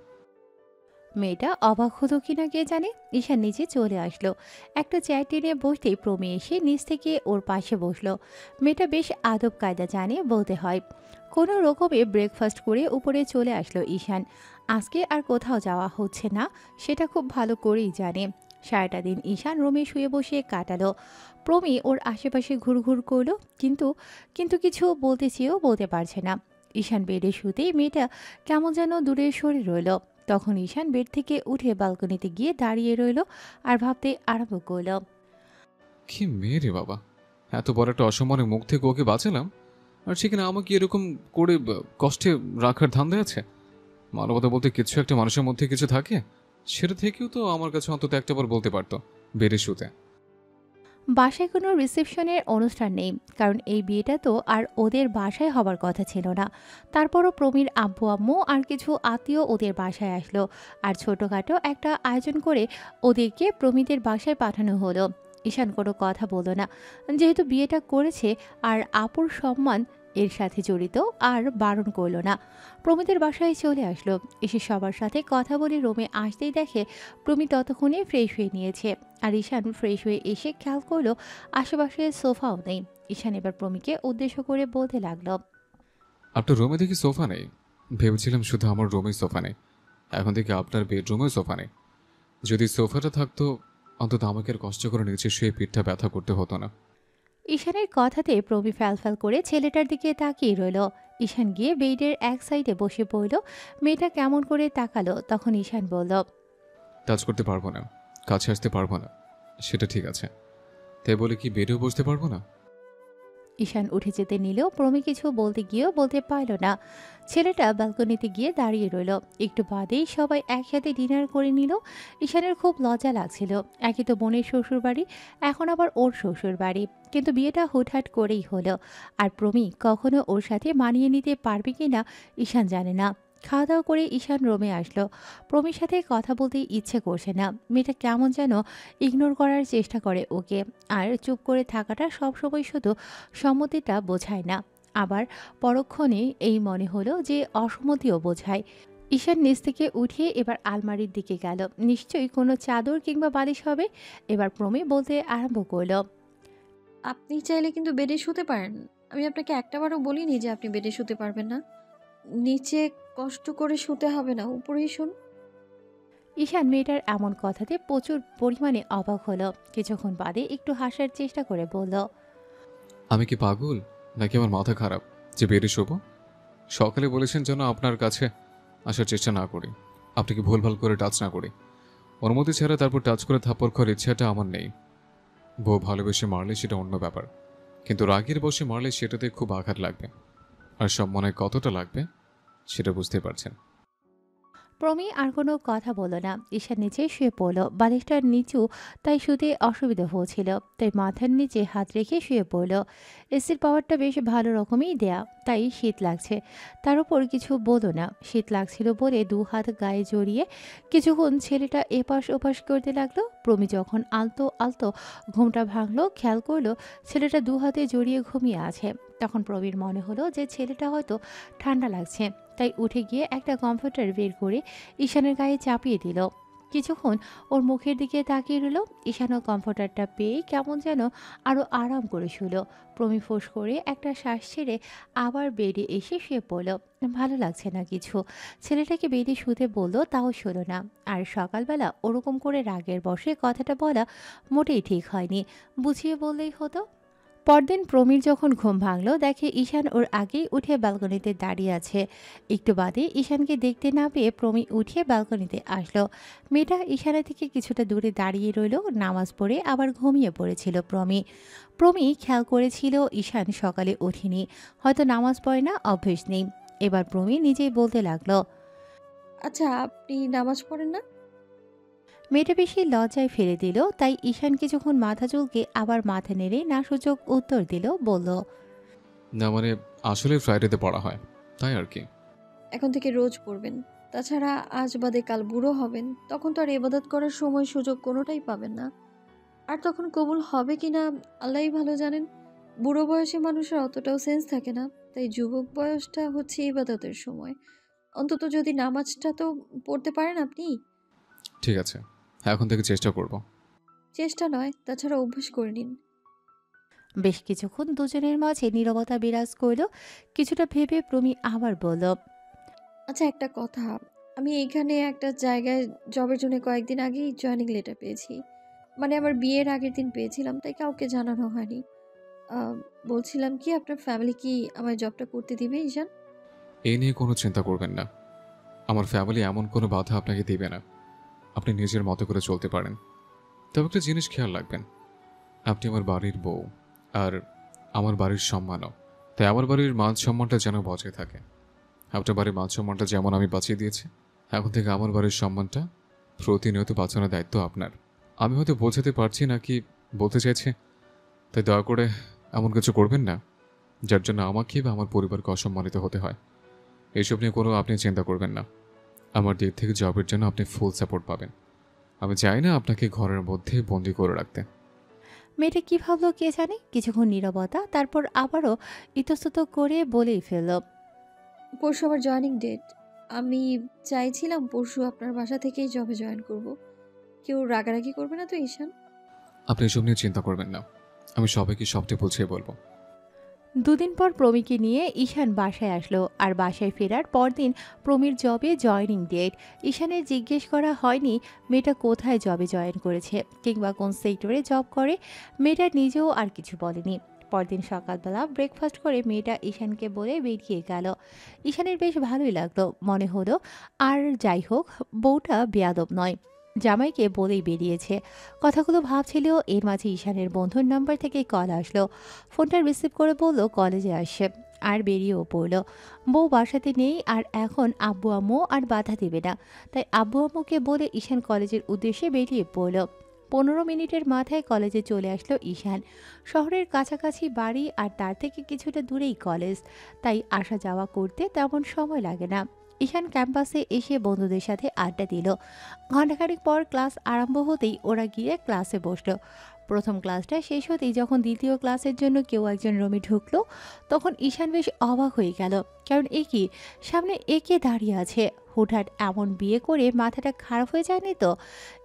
মেয়েটা অবাক হলো কিনা কে জানে। ঈশান নিচে চলে আসলো। একটা চেয়ার টেনে বসতেই প্রমি এসে নিচ থেকে ওর পাশে বসলো। মেয়েটা বেশ আদব কায়দা জানে বলতে হয়। কোনো রকমে ব্রেকফাস্ট করে উপরে চলে আসলো ঈশান। আজকে আর কোথাও যাওয়া হচ্ছে না, সেটা খুব ভালো করেই জানে। সারাটা দিন ঈশান রুমে শুয়ে বসে কাটালো। প্রমি ওর আশেপাশে ঘুরঘুর করলো, কিন্তু কিন্তু কিছু বলতে চেয়েও বলতে পারছে না। ঈশান বেডে শুতেই মেয়েটা কেমন যেন দূরে সরে রইল। তখন ঈশান বেড থেকে উঠে ব্যালকনিতে গিয়ে দাঁড়িয়ে রইল আর ভাবতে আরম্ভ করল, কি মেয়ে রে বাবা, এত বড় একটা অসম্মানের মুখ থেকে ওকে বাঁচালাম, আর সেখানে আমাকে এরকম করে কষ্টে রাখার ধান্দা আছে। মানবতা বলতে কিছু একটা মানুষের মধ্যে কিছু থাকে, সেটা থেকেও তো আমার কাছে অন্তত একটাবার বলতে পারতো বেড়ে শুতে। বাসায় কোনো রিসেপশনের অনুষ্ঠান নেই, কারণ এই বিয়েটা তো আর ওদের বাসায় হবার কথা ছিল না। তারপরও প্রমীর আব্বু আম্মু আর কিছু আত্মীয় ওদের বাসায় আসলো, আর ছোটোখাটো একটা আয়োজন করে ওদেরকে প্রমীদের বাসায় পাঠানো হলো। ঈশান কোনো কথা বলল না, যেহেতু বিয়েটা করেছে আর আপুর সম্মান এর সাথে জড়িত, আর বারণ করলো না। প্রমিতের বাসায় চলে আসলো, এসে সবার সাথে কথা বলে রুমে আসতেই দেখে প্রমি ততক্ষণে ফ্রেশ হয়ে নিয়েছে। আর ঈশান ফ্রেশ হয়ে এসে খেয়াল করলো আশেপাশে সোফাও নেই। ঈশান এবার প্রমিকে উদ্দেশ্য করে বলতে লাগলো, আপনার রুমে দেখি সোফা নেই। ভেবেছিলাম শুধু আমার রুমেই সোফা নেই, এখন থেকে আপনার বেডরুমেও সোফা নেই। যদি সোফাটা থাকতো অন্তত আমাকে আর কষ্ট করে নিচে শুয়ে পিঠটা ব্যথা করতে হতো না। ঈশানের কথাতে প্রমি ফ্যালফ্যাল করে ছেলেটার দিকে তাকিয়ে রইল। ঈশান গিয়ে বেডের এক সাইডে বসে পড়ল। মেয়েটা কেমন করে তাকালো, তখন ঈশান বলল, টাচ করতে পারবো না, কাছে আসতে পারবো না, সেটা ঠিক আছে। তাই বলে কি বেডেও বসতে পারবো না? ঈশান উঠে যেতে নিলেও প্রমি কিছু বলতে গিয়েও বলতে পারল না। ছেলেটা ব্যালকনিতে গিয়ে দাঁড়িয়ে রইল। একটু বাদেই সবাই একসাথে ডিনার করে নিল। ঈশানের খুব লজ্জা লাগছিল, একে তো বোনের শ্বশুর বাড়ি, এখন আবার ওর শ্বশুর বাড়ি, কিন্তু বিয়েটা হুটহাট করেই হলো। আর প্রমি কখনো ওর সাথে মানিয়ে নিতে পারবে কিনা ঈশান জানে না। খাওয়া দাওয়া করে ঈশান রুমে আসলো। প্রমির সাথে কথা বলতে ইচ্ছে করছে না, মেয়েটা কেমন যেন ইগনোর করার চেষ্টা করে ওকে। আর চুপ করে থাকাটা সবসময় শুধু সম্মতিটা বোঝায় না, আবার পরক্ষণে এই মনে হলো যে অসম্মতিও বোঝায়। ঈশান নিচ থেকে উঠিয়ে এবার আলমারির দিকে গেল, নিশ্চয়ই কোনো চাদর কিংবা বালিশ হবে। এবার প্রমি বলতে আরম্ভ করলো, আপনি চাইলে কিন্তু বেডে শুতে পারেন। আমি আপনাকে একটাবারও বলিনি যে আপনি বেডে শুতে পারবেন না। নিচে কষ্ট করে শুতে হবে না, উপরেই শুন। ঈশান মেয়েটার এমন কথাতে প্রচুর পরিমাণে অবাক হলো। কিছুক্ষণ বাদে একটু হাসার চেষ্টা করে বলল, আমি কি পাগল নাকি আমার মাথা খারাপ যে বেডে শোবো? সকালে বলেছেন যেন আপনার কাছে আসার চেষ্টা না করি, আপনাকে ভুলভাল করে টাচ না করি। অনুমতি ছাড়া তারপর টাচ করে থাপ্পড় খাওয়ার ইচ্ছাটা আমার নেই। বউ ভালোবেসে মারলে সেটা অন্য ব্যাপার, কিন্তু রাগের বসে মারলে সেটাতে খুব আঘাত লাগবে, আর সম্মানে কতটা লাগবে সেটা বুঝতে পারছেন। প্রমি আর কোনো কথা বলল না। ঈশান নিচে শুয়ে পড়ল, বালিশটার নিচু তাই শুতে অসুবিধা হচ্ছিল, তাই মাথার নিচে হাত রেখে শুয়ে পড়ল। এসির পাওয়ারটা বেশ ভালো রকমই দেয়া, তাই শীত লাগছে। তার উপর কিছু বলল না, শীত লাগছিল বলে দু হাত গায়ে জড়িয়ে কিছুক্ষণ ছেলেটা এপাশ ওপাশ করতে লাগলো। প্রমি যখন আলতো আলতো ঘুমটা ভাঙলো, খেয়াল করলো ছেলেটা দু হাতে জড়িয়ে ঘুমিয়ে আছে। তখন প্রবীর মনে হলো যে ছেলেটা হয়তো ঠান্ডা লাগছে, তাই উঠে গিয়ে একটা কমফোর্টার বের করে ঈশানের গায়ে চাপিয়ে দিল। কিছুক্ষণ ওর মুখের দিকে তাকিয়ে রইল। ঈশানও কমফোর্টারটা পেয়ে কেমন যেন আরও আরাম করে শুলো। প্রমি ফোঁস করে একটা শ্বাস ছেড়ে আবার বেডে এসে শুয়ে পড়ল। ভালো লাগছে না কিছু। ছেলেটাকে বেডে শুতে বলল, তাও শুলো না। আর সকালবেলা ওরকম করে রাগের বশে কথাটা বলা মোটেই ঠিক হয়নি, বুঝিয়ে বললেই হতো। পরদিন প্রমীর যখন ঘুম ভাঙল, দেখে ঈশান ওর আগেই উঠে ব্যালকনিতে দাঁড়িয়ে আছে। একটু বাদে ঈশানকে দেখতে না পেয়ে প্রমি উঠে ব্যালকনিতে আসলো। মেয়েটা ঈশানের থেকে কিছুটা দূরে দাঁড়িয়ে রইল। নামাজ পড়ে আবার ঘুমিয়ে পড়েছিল প্রমি। প্রমি খেয়াল করেছিল ঈশান সকালে ওঠেনি, হয়তো নামাজ পড়ে না, অভ্যেস নেই। এবার প্রমি নিজেই বলতে লাগলো, আচ্ছা, আপনি নামাজ পড়েন না? মেয়েটা বেশি লজ্জায় ফেলে দিল, তাই ঈশান কিছুক্ষণ মাথা চুলকে আবার মাথা নেড়ে না সূচক উত্তর দিল, বলল, না মানে আসলে ফ্রাইডেতে পড়া হয়, তাই আর কি। এখন থেকে রোজ পড়বেন। তাছাড়া আজ বাদে কাল বুড়ো হবেন, তখন তো আর ইবাদত করার সময় সুযোগ কোনোটাই পাবেন না। আর তখন কবুল হবে কিনা আল্লাহই ভালো জানেন। বুড়ো বয়সে মানুষের অতটাও সেন্স থাকে না, তাই যুবক বয়সটা হচ্ছে ইবাদতের সময়। অন্তত যদি নামাজটা তো পড়তে পারেন আপনি। ঠিক আছে, এখন থেকে চেষ্টা করব। চেষ্টা নয়, তাছাড়া অভ্যাস করে নিন। বেশ কিছুক্ষণ দুজনের মাঝে নীরবতা বিরাজ করল। কিছুটা ভেবে প্রমি আবার বলল, আচ্ছা, একটা কথা। আমি এইখানে একটা জায়গায় জবের জন্য কয়েকদিন আগেই জয়েনিং লেটার পেয়েছি। মানে আমার বিয়ের আগের দিন পেয়েছিলাম, তাই কাউকে জানানো হয়নি। বলছিলাম কি, আপনার ফ্যামিলি কি আমার জবটা করতে দিবে ঈশান? এই নিয়ে কোনো চিন্তা করবেন না, আমার ফ্যামিলি এমন কোনো বাধা আপনাকে দিবে না। আপনি নিজের মতো করে চলতে পারেন। তবে একটা জিনিস খেয়াল রাখবেন, আপনি আমার বাড়ির বউ, আর আমার বাড়ির সম্মানও, তাই আমার বাড়ির মান সম্মানটা যেন বজায় থাকে। আপনার বাড়ির মান সম্মানটা যেমন আমি বাঁচিয়ে দিয়েছি, এখন থেকে আমার বাড়ির সম্মানটা প্রতিনিয়ত বাঁচানোর দায়িত্ব আপনার। আমি হয়তো বোঝাতে পারছি না কি বলতে চাইছি, তাই দয়া করে এমন কিছু করবেন না যার জন্য আমাকে বা আমার পরিবারকে অসম্মানিত হতে হয়। এইসব নিয়ে কোনো আপনি চিন্তা করবেন না। আমার দিক থেকে জবের জন্য আপনি ফুল সাপোর্ট পাবেন। আমি চাই না আপনাকে ঘরের মধ্যে বন্দি করে রাখতে। মেয়েটা কি ভাবলো কে জানে, কিছুক্ষণ নীরবতা, তারপর আবারও ইতস্তত করে বলেই ফেলল। পরশু আমার জয়েনিং ডেট। আমি চাইছিলাম পরশু আপনার বাসা থেকেই জবে জয়েন করব। কেউ রাগারাগি করবে না তো ঈশান? আপনি এসব নিয়ে চিন্তা করবেন না, আমি সবাইকে সবটা বুঝিয়ে বলবো। দুদিন পর প্রমিকে নিয়ে ঈশান বাসায় আসলো, আর বাসায় ফেরার পরদিন প্রমির জবে জয়েনিং ডেট। ঈশানের জিজ্ঞেস করা হয়নি মেয়েটা কোথায় জবে জয়েন করেছে কিংবা কোন সেক্টরে জব করে। মেয়েটা নিজেও আর কিছু বলেনি। পরদিন সকালবেলা ব্রেকফাস্ট করে মেয়েটা ঈশানকে বলে বেরিয়ে গেল। ঈশানের বেশ ভালোই লাগলো, মনে হলো আর যাই হোক বউটা বেয়াদব নয়, জামাইকে বলেই বেরিয়েছে। কথাগুলো ভাবছিল, এর মাঝে ঈশানের বন্ধুর নাম্বার থেকে কল আসলো। ফোনটা রিসিভ করে বলল কলেজে আসছে, আর বেরিয়েও পড়ল। বউ বাসাতে নেই, আর এখন আব্বু আম্মু আর বাধা দেবে না, তাই আব্বু আম্মুকে বলে ঈশান কলেজের উদ্দেশ্যে বেরিয়ে পড়ল। 15 মিনিটের মাথায় কলেজে চলে আসলো ঈশান। শহরের কাছাকাছি বাড়ি, আর তার থেকে কিছুটা দূরেই কলেজ, তাই আসা যাওয়া করতে তেমন সময় লাগে না। ঈশান ক্যাম্পাসে এসে বন্ধুদের সাথে আড্ডা দিল। ঘণ্টাখানেক পর ক্লাস আরম্ভ হতেই ওরা গিয়ে ক্লাসে বসলো। প্রথম ক্লাসটা শেষ হতেই যখন দ্বিতীয় ক্লাসের জন্য কেউ একজন রুমে ঢুকলো, তখন ঈশান বেশ অবাক হয়ে গেল। কারণ কি সামনে একে দাঁড়িয়ে আছে, হুটহাট এমন বিয়ে করে মাথাটা খারাপ হয়ে যায়নি তো?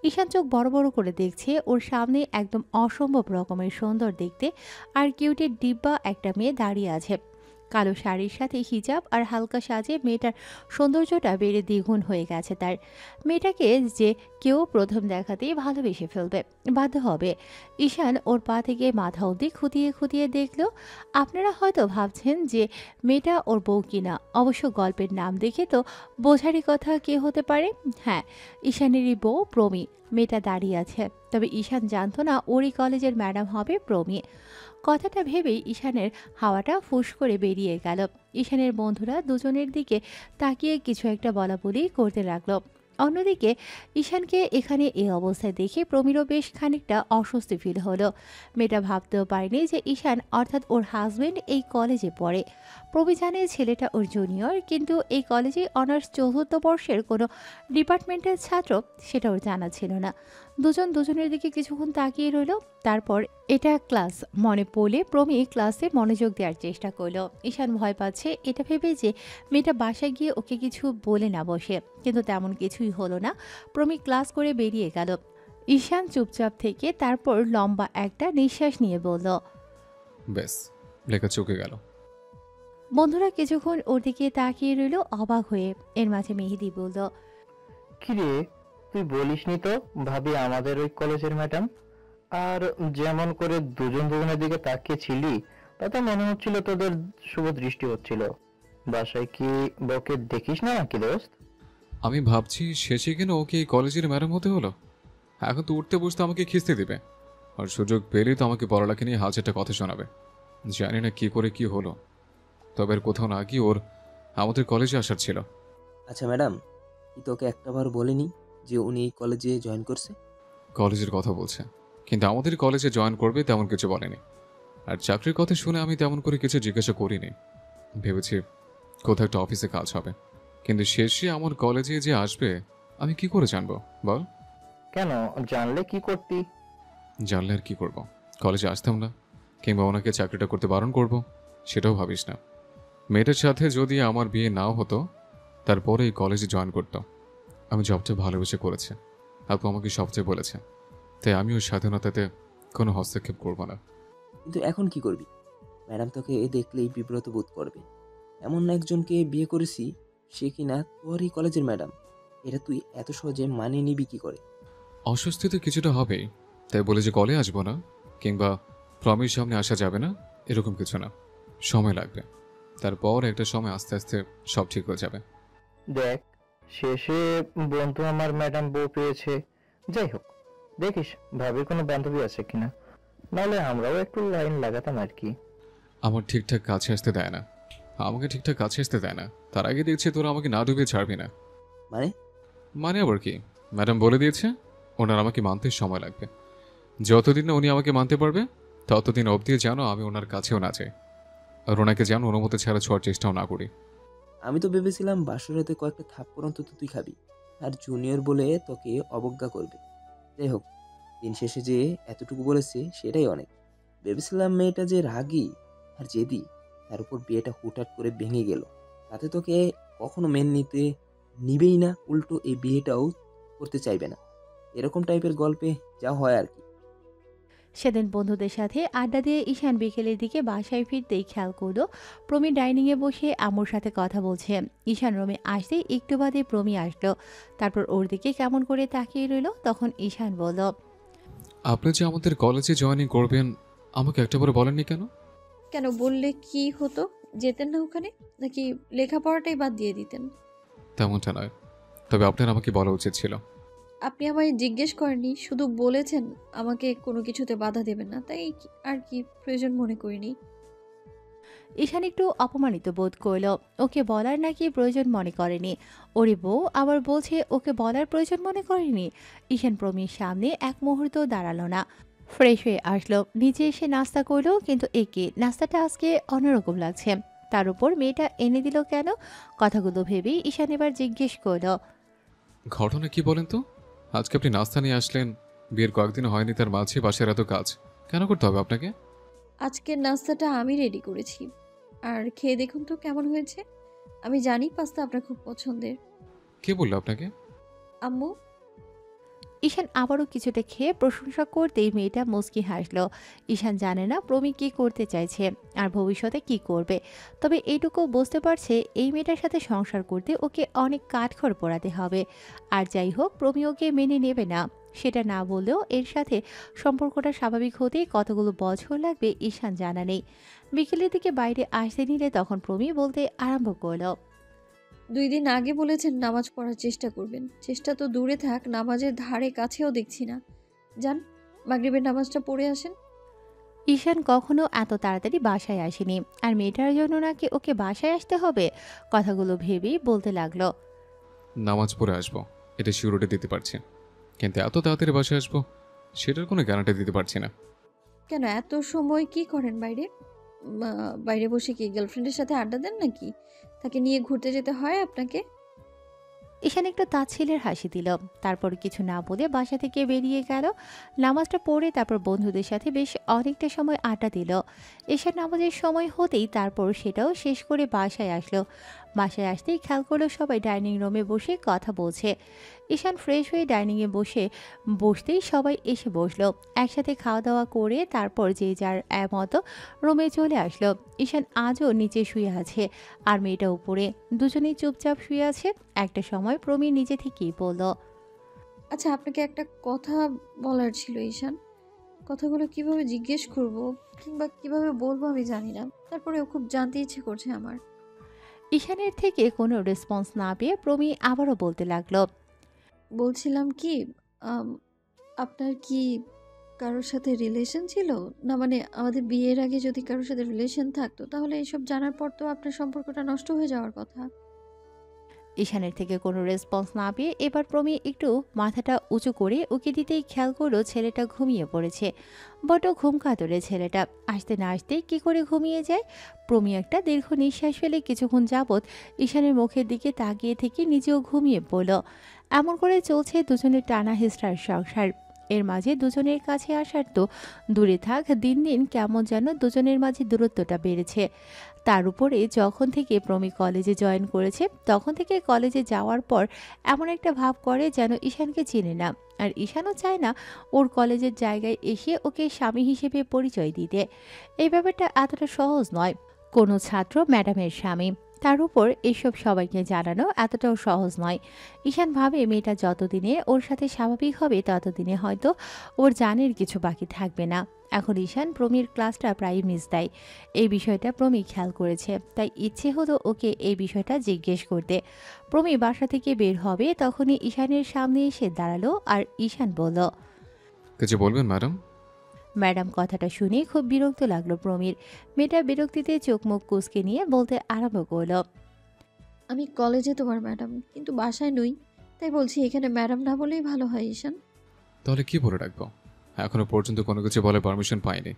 ঈশান চোখ বড় বড় করে দেখছে, ওর সামনে একদম অসম্ভব রকমের সুন্দর দেখতে আর কিউটের ডিব্বা একটা মেয়ে দাঁড়িয়ে আছে। কালো শাড়ির সাথে হিজাব আর হালকা সাজে মেয়েটার সৌন্দর্যটা বেড়ে দ্বিগুণ হয়ে গেছে তার। মেয়েটাকে যে কেউ প্রথম দেখাতেই ভালোবেসে ফেলবে, বাধ্য হবে। ঈশান ওর পা থেকে মাথা অবধি খুঁটিয়ে খুঁটিয়ে দেখল। আপনারা হয়তো ভাবছেন যে মেয়েটা ওর বউ কিনা, অবশ্য গল্পের নাম দেখে তো বোঝারই কথা কে হতে পারে। হ্যাঁ, ঈশানেরই বউ প্রমি। মেয়েটা দাঁড়িয়ে আছে, তবে ঈশান জানতো না ওরই কলেজের ম্যাডাম হবে প্রমি। কথাটা ভেবেই ঈশানের হাওয়াটা ফুস করে বেরিয়ে গেল। ঈশানের বন্ধুরা দুজনের দিকে তাকিয়ে কিছু একটা বলা বলি করতে লাগলো। অন্যদিকে ঈশানকে এখানে এই অবস্থায় দেখে প্রমীরও বেশ খানিকটা অস্বস্তি ফিল হলো। মেয়েটা ভাবতেও পারেনি যে ঈশান অর্থাৎ ওর হাজবেন্ড এই কলেজে পড়ে। প্রবী জানে ছেলেটা ওর জুনিয়র, কিন্তু এই কলেজে অনার্স 4th বর্ষের কোনো ডিপার্টমেন্টের ছাত্র সেটা ওর জানা ছিল না। দুজন দুজনের দিকে কিছুক্ষণ তাকিয়ে রইল, তারপর এটা ক্লাস মনে পড়লে প্রমি ক্লাসে মনোযোগ দেওয়ার চেষ্টা করলো। ঈশান ভয় পাচ্ছে এটা ভেবে যে মেয়েটা বাসায় গিয়ে ওকে কিছু বলে না বসে, কিন্তু তেমন কিছুই হলো না। প্রমি ক্লাস করে বেরিয়ে গেল। ঈশান চুপচাপ থেকে তারপর লম্বা একটা নিঃশ্বাস নিয়ে বলল, বেশ, লেখা চুকে গেল। বন্ধুরা কিছুক্ষণ ওর দিকে তাকিয়ে রইল অবাক হয়ে। এর মাঝে মেহেদি বলল, কিরে, তুই বলিসনি তো ভাবি আমাদের ওই কলেজের ম্যাডাম? আর যেমন করে দুজন দুজনের দিকে তাকিয়েছিলি তাতে মনে হচ্ছিল তোদের শুভ দৃষ্টি হচ্ছিল। বাসায় কি বউকে দেখিস না নাকি দোস্ত? আমি ভাবছি শেষে কেন ওকে এই কলেজের ম্যাডাম হতে হলো। এখন তো উঠতে বসতে আমাকে খিস্তি দেবে, আর সুযোগ পেলেই তো আমাকে পড়ালেখা নিয়ে হাজারটা কথা শোনাবে। জানি না কি করে কি হলো, তবে আর কোথাও না গিয়ে ওর আমাদের কলেজে আসার ছিল। আচ্ছা ম্যাডাম, কি তোকে একটাবার বলেনি যে উনি এই কলেজে জয়েন করছে? কলেজের কথা বলছে, কিন্তু আমাদের কলেজে জয়েন করবে তেমন কিছু বলেনি। আর চাকরির কথা শুনে আমি তেমন করে কিছু জিজ্ঞাসা করিনি। ভেবেছি কোথাও একটা অফিসে কাজ হবে, কিন্তু শেষে আমার কলেজে যে আসবে আমি কি করে জানবো বল? কেন, জানলে কি করতি? জানলে আর কি করব? কলেজে আসতাম না, কিংবা ওনাকে চাকরিটা করতে বারণ করব, সেটাও ভাবিস না। মেয়েটার সাথে যদি আমার বিয়ে নাও হতো, তারপরে এই কলেজে জয়েন করতাম। আমি জবটা ভালোবেসে করেছি, আপু আমাকে সবচেয়ে বলেছে, তাই আমি ওই স্বাধীনতাতে কোনো হস্তক্ষেপ করব না। কিন্তু এখন কি করবি? ম্যাডাম তোকে দেখলেই বিব্রত বোধ করবে। এমন একজনকে বিয়ে করেছি, সে কিনা তোর এই কলেজের ম্যাডাম। এটা তুই এত সহজে মানিয়ে নিবি কি করে? অস্বস্তি তো কিছুটা হবেই, তাই বলে যে কলে আসবো না কিংবা প্রমির সামনে আসা যাবে না এরকম কিছু না। সময় লাগবে, তারপর একটা সময় আস্তে আস্তে সব ঠিক হয়ে যাবে। দেখ, শেষে বন্ধু আমার ম্যাডাম বউ পেয়েছে। যাই হোক, দেখিস ভাবির কোনো বান্ধবী আছে কিনা, নাহলে আমরাও একটু লাইন লাগাতাম আর কি। আমার ঠিকঠাক কাছে আসতে দেয় না, আমাকে ঠিকঠাক কাছে আসতে দেয় না, তার আগে দেখছি তোরা আমাকে না ডুবিয়ে ছাড়বি না। মানে আবার কি? ম্যাডাম বলে দিয়েছে ওনার আমাকে মানতে সময় লাগবে। যতদিন না উনি আমাকে মানতে পারবে ততদিন অবধি যেন আমি ওনার কাছেও না যাই, আর ওনাকে যেন অনুমতি ছাড়া ছোঁয়ার চেষ্টাও না করি। আমি তো ভেবেছিলাম বাসরাতে কয়েকটা থাপ্পড় অন্তত তুই খাবি, আর জুনিয়র বলে তোকে অবজ্ঞা করবে। যাই হোক, দিন শেষে যে এতটুকু বলেছে সেটাই অনেক। ভেবেছিলাম মেয়েটা যে রাগী আর জেদি, তার উপর বিয়েটা হুটহাট করে ভেঙে গেল, তাতে তোকে কখনো নিবেই না, উল্টো এই বিয়েটাও করতে চাইবে না। এরকম টাইপের গল্পে যা হয় আর কি। সেদিন বন্ধুদের সাথে আড্ডা দিয়ে ঈশান বিকেলের দিকে বাসায় ফিরতেই খেয়াল করলো প্রমি ডাইনিংয়ে বসে আম্মুর সাথে কথা বলছে। ঈশান রুমে আসতেই একটু বাদে প্রমি আসলো, তারপর ওর দিকে কেমন করে তাকিয়ে রইল। তখন ঈশান বলল, আপনি যে আমাদের কলেজে জয়েনিং করবেন আমাকে একটাবারে বলেননি কেন? কেন, বললে কি হতো? যেতেন না ওখানে, নাকি লেখাপড়াটাই বাদ দিয়ে দিতেন? তেমনটা নয়, তবে আপনার আমাকে বলা উচিত ছিল। আপনি আমায় জিজ্ঞেস করেননি, শুধু বলেছেন আমাকে কোনো কিছুতে বাধা দেবেন না, তাই আর কি প্রয়োজন মনে করিনি। ঈশান একটু অপমানিত বোধ করল। ওকে বলার নাকি প্রয়োজন মনে করেনি, ওরে বউ আবার বলছে ওকে বলার প্রয়োজন মনে করেনি। ঈশান প্রমির সামনে এক মুহূর্ত দাঁড়ালো না, ফ্রেশ হয়ে আসলো, নিচে এসে নাস্তা করলো। কিন্তু একে নাস্তাটা আজকে অন্যরকম লাগছে, তার উপর মেয়েটা এনে দিল কেন? কথাগুলো ভেবেই ঈশান এবার জিজ্ঞেস করলো, ঘটনা কি বলেন তো? আজকে আপনি নাস্তা নিয়ে আসলেন, বিয়ের কয়েকদিন হয়নি, তার মাঝে বাসার এত কাজ কেন করতে হবে আপনাকে? আজকের নাস্তাটা আমি রেডি করেছি, আর খেয়ে দেখুন তো কেমন হয়েছে। আমি জানি পাস্তা আপনার খুব পছন্দের। কে বললো আপনাকে? আম্মু। ঈশান আবারও কিছুটা খেয়ে প্রশংসা করতেই মেয়েটা মুচকি হাসলো। ঈশান জানে না প্রমি কি করতে চাইছে আর ভবিষ্যতে কি করবে, তবে এইটুকু বুঝতে পারছে এই মেয়েটার সাথে সংসার করতে ওকে অনেক কাঠখড় পোড়াতে হবে। আর যাই হোক, প্রমি ওকে মেনে নেবে না সেটা না বললেও এর সাথে সম্পর্কটা স্বাভাবিক হতে কতগুলো বছর লাগবে ঈশান জানা নেই। বিকেলের দিকে বাইরে আসতে নিলে তখন প্রমি বলতে আরম্ভ করলো, 2 দিন আগে বলেছেন নামাজ পড়ার চেষ্টা করবেন, চেষ্টা তো দূরে থাক, নামাজের ধারে কাছেও দেখছি না। যান, মাগরিবের নামাজটা পড়ে আসেন। ঈশান কখনো এত তাড়াতাড়ি বাসায় আসেনি, আর মেয়েটার জন্য নাকি ওকে বাসায় আসতে হবে। কথাগুলো ভেবেই বলতে লাগলো, নামাজ পড়ে আসবো এটা সিউরিটি দিতে পারছি, কিন্তু এত তাড়াতাড়ি বাসায় আসবো সেটার কোনো গ্যারান্টি দিতে পারছি না। কেন, এত সময় কি করেন বাইরে? বাইরে বসে কি গার্লফ্রেন্ডের সাথে আড্ডা দেন নাকি? তাকে নিয়ে ঘুরতে যেতে হয় আপনাকে? ঈশান একটু তাচ্ছিলের হাসি দিল, তারপর কিছু না বলে বাসা থেকে বেরিয়ে গেল। নামাজটা পড়ে তারপর বন্ধুদের সাথে বেশ অনেকটা সময় আড্ডা দিল। ঈশান নামাজের সময় হতেই তারপর সেটাও শেষ করে বাসায় আসলো। বাসায় আসতেই খেয়াল করলো সবাই ডাইনিং রুমে বসে কথা বলছে। ঈশান ফ্রেশ হয়ে ডাইনিংয়ে বসতেই সবাই এসে বসলো। একসাথে খাওয়া দাওয়া করে তারপর যে যার মতো রুমে চলে আসলো। ঈশান আজও নিচে শুয়ে আছে আর মেয়েটা উপরে, দুজনেই চুপচাপ শুয়ে আছে। একটা সময় প্রমি নিজে থেকেই বলল, আচ্ছা, আপনাকে একটা কথা বলার ছিল ঈশান। কথাগুলো কিভাবে জিজ্ঞেস করব কিংবা কিভাবে বলবো আমি জানি না, তারপরেও খুব জানতে ইচ্ছে করছে আমার। ঈশানের থেকে কোনো রেসপন্স না পেয়ে প্রমি আবারও বলতে লাগলো, বলছিলাম কি, আম, আপনার কি কারোর সাথে রিলেশন ছিল? না মানে আমাদের বিয়ের আগে যদি কারোর সাথে রিলেশন থাকতো তাহলে এইসব জানার পর তো আপনার সম্পর্কটা নষ্ট হয়ে যাওয়ার কথা। ঈশানের থেকে কোনো রেসপন্স না পেয়ে এবার প্রমি একটু মাথাটা উঁচু করে উকি দিতেই খেয়াল করলো ছেলেটা ঘুমিয়ে পড়েছে। বড় ঘুম কাতরে ছেলেটা, আসতে না আসতেই কী করে ঘুমিয়ে যায়। প্রমি একটা দীর্ঘ নিঃশ্বাস ফেলে কিছুক্ষণ যাবৎ ঈশানের মুখের দিকে তাকিয়ে থেকে নিজেও ঘুমিয়ে পড়ল। এমন করে চলছে দুজনের টানা হেঁচড়ার সংসার। এর মাঝে দুজনের কাছে আসার তো দূরে থাক, দিন দিন কেমন যেন দুজনের মাঝে দূরত্বটা বেড়েছে। তার উপরে যখন থেকে প্রমি কলেজে জয়েন করেছে তখন থেকে কলেজে যাওয়ার পর এমন একটা ভাব করে যেন ঈশানকে চেনে না, আর ঈশানও চায় না ওর কলেজের জায়গায় এসে ওকে স্বামী হিসেবে পরিচয় দিতে। এই ব্যাপারটা এতটা সহজ নয় কোনো ছাত্র ম্যাডামের স্বামী, তার উপর এসব সবাইকে জানানো এতটাও সহজ নয়। ঈশান ভাবে মেয়েটা যতদিনে ওর সাথে স্বাভাবিক হবে ততদিনে হয়তো ওর জানের কিছু বাকি থাকবে না। এখন ঈশান প্রমির ক্লাসটা প্রায় মিস দেয়, এই বিষয়টা প্রমি খেয়াল করেছে, তাই ইচ্ছে হলো ওকে এই বিষয়টা জিজ্ঞেস করতে। প্রমি বাসা থেকে বের হবে তখনই ঈশানের সামনে এসে দাঁড়ালো আর ঈশান বলল, কিছু বলবেন ম্যাডাম? ম্যাডাম কথাটা শুনে খুব বিরক্ত লাগলো প্রমির। মেয়েটা বিরক্তিতে চোখ মুখ কুঁচকে নিয়ে বলতে আরম্ভ করলো, আমি কলেজে তোমার ম্যাডাম, কিন্তু বাসায় নই, তাই বলছি এখানে ম্যাডাম না বলেই ভালো হয় ঈশান। তাহলে কি বলে রাখবো? এখনো পর্যন্ত কোনো কিছু বলে পারমিশন পাইনি,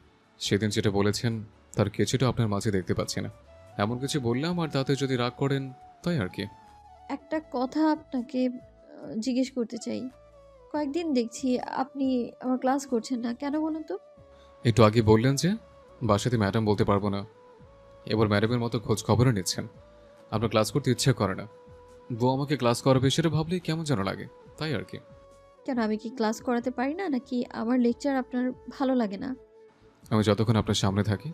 সেদিন যেটা বলেছেন তার কিছুটা আপনার মাঝে দেখতে পাচ্ছি না। এমন কিছু বললাম আর তাতে যদি রাগ করেন, তাই আর কি। একটা কথা আপনাকে জিজ্ঞেস করতে চাই। কয়েকদিন দেখছি আপনি আমার ক্লাস করছেন না, কেন বলুন তো? একটু আগে বললেন যে বাসাতে ম্যাডাম বলতে পারবো না, এবার ম্যাডামের মতো খোঁজ খবরও নিচ্ছেন। আপনার ক্লাস করতে ইচ্ছা করে না, বউ আমাকে ক্লাস করাবে সেটা ভাবলেই কেমন যেন লাগে, তাই আর কি। কেন, আমি কি ক্লাস করাতে পারি না, নাকি আমার লেকচার আপনার ভালো লাগে না? আমি যতক্ষণ আপনার সামনে থাকি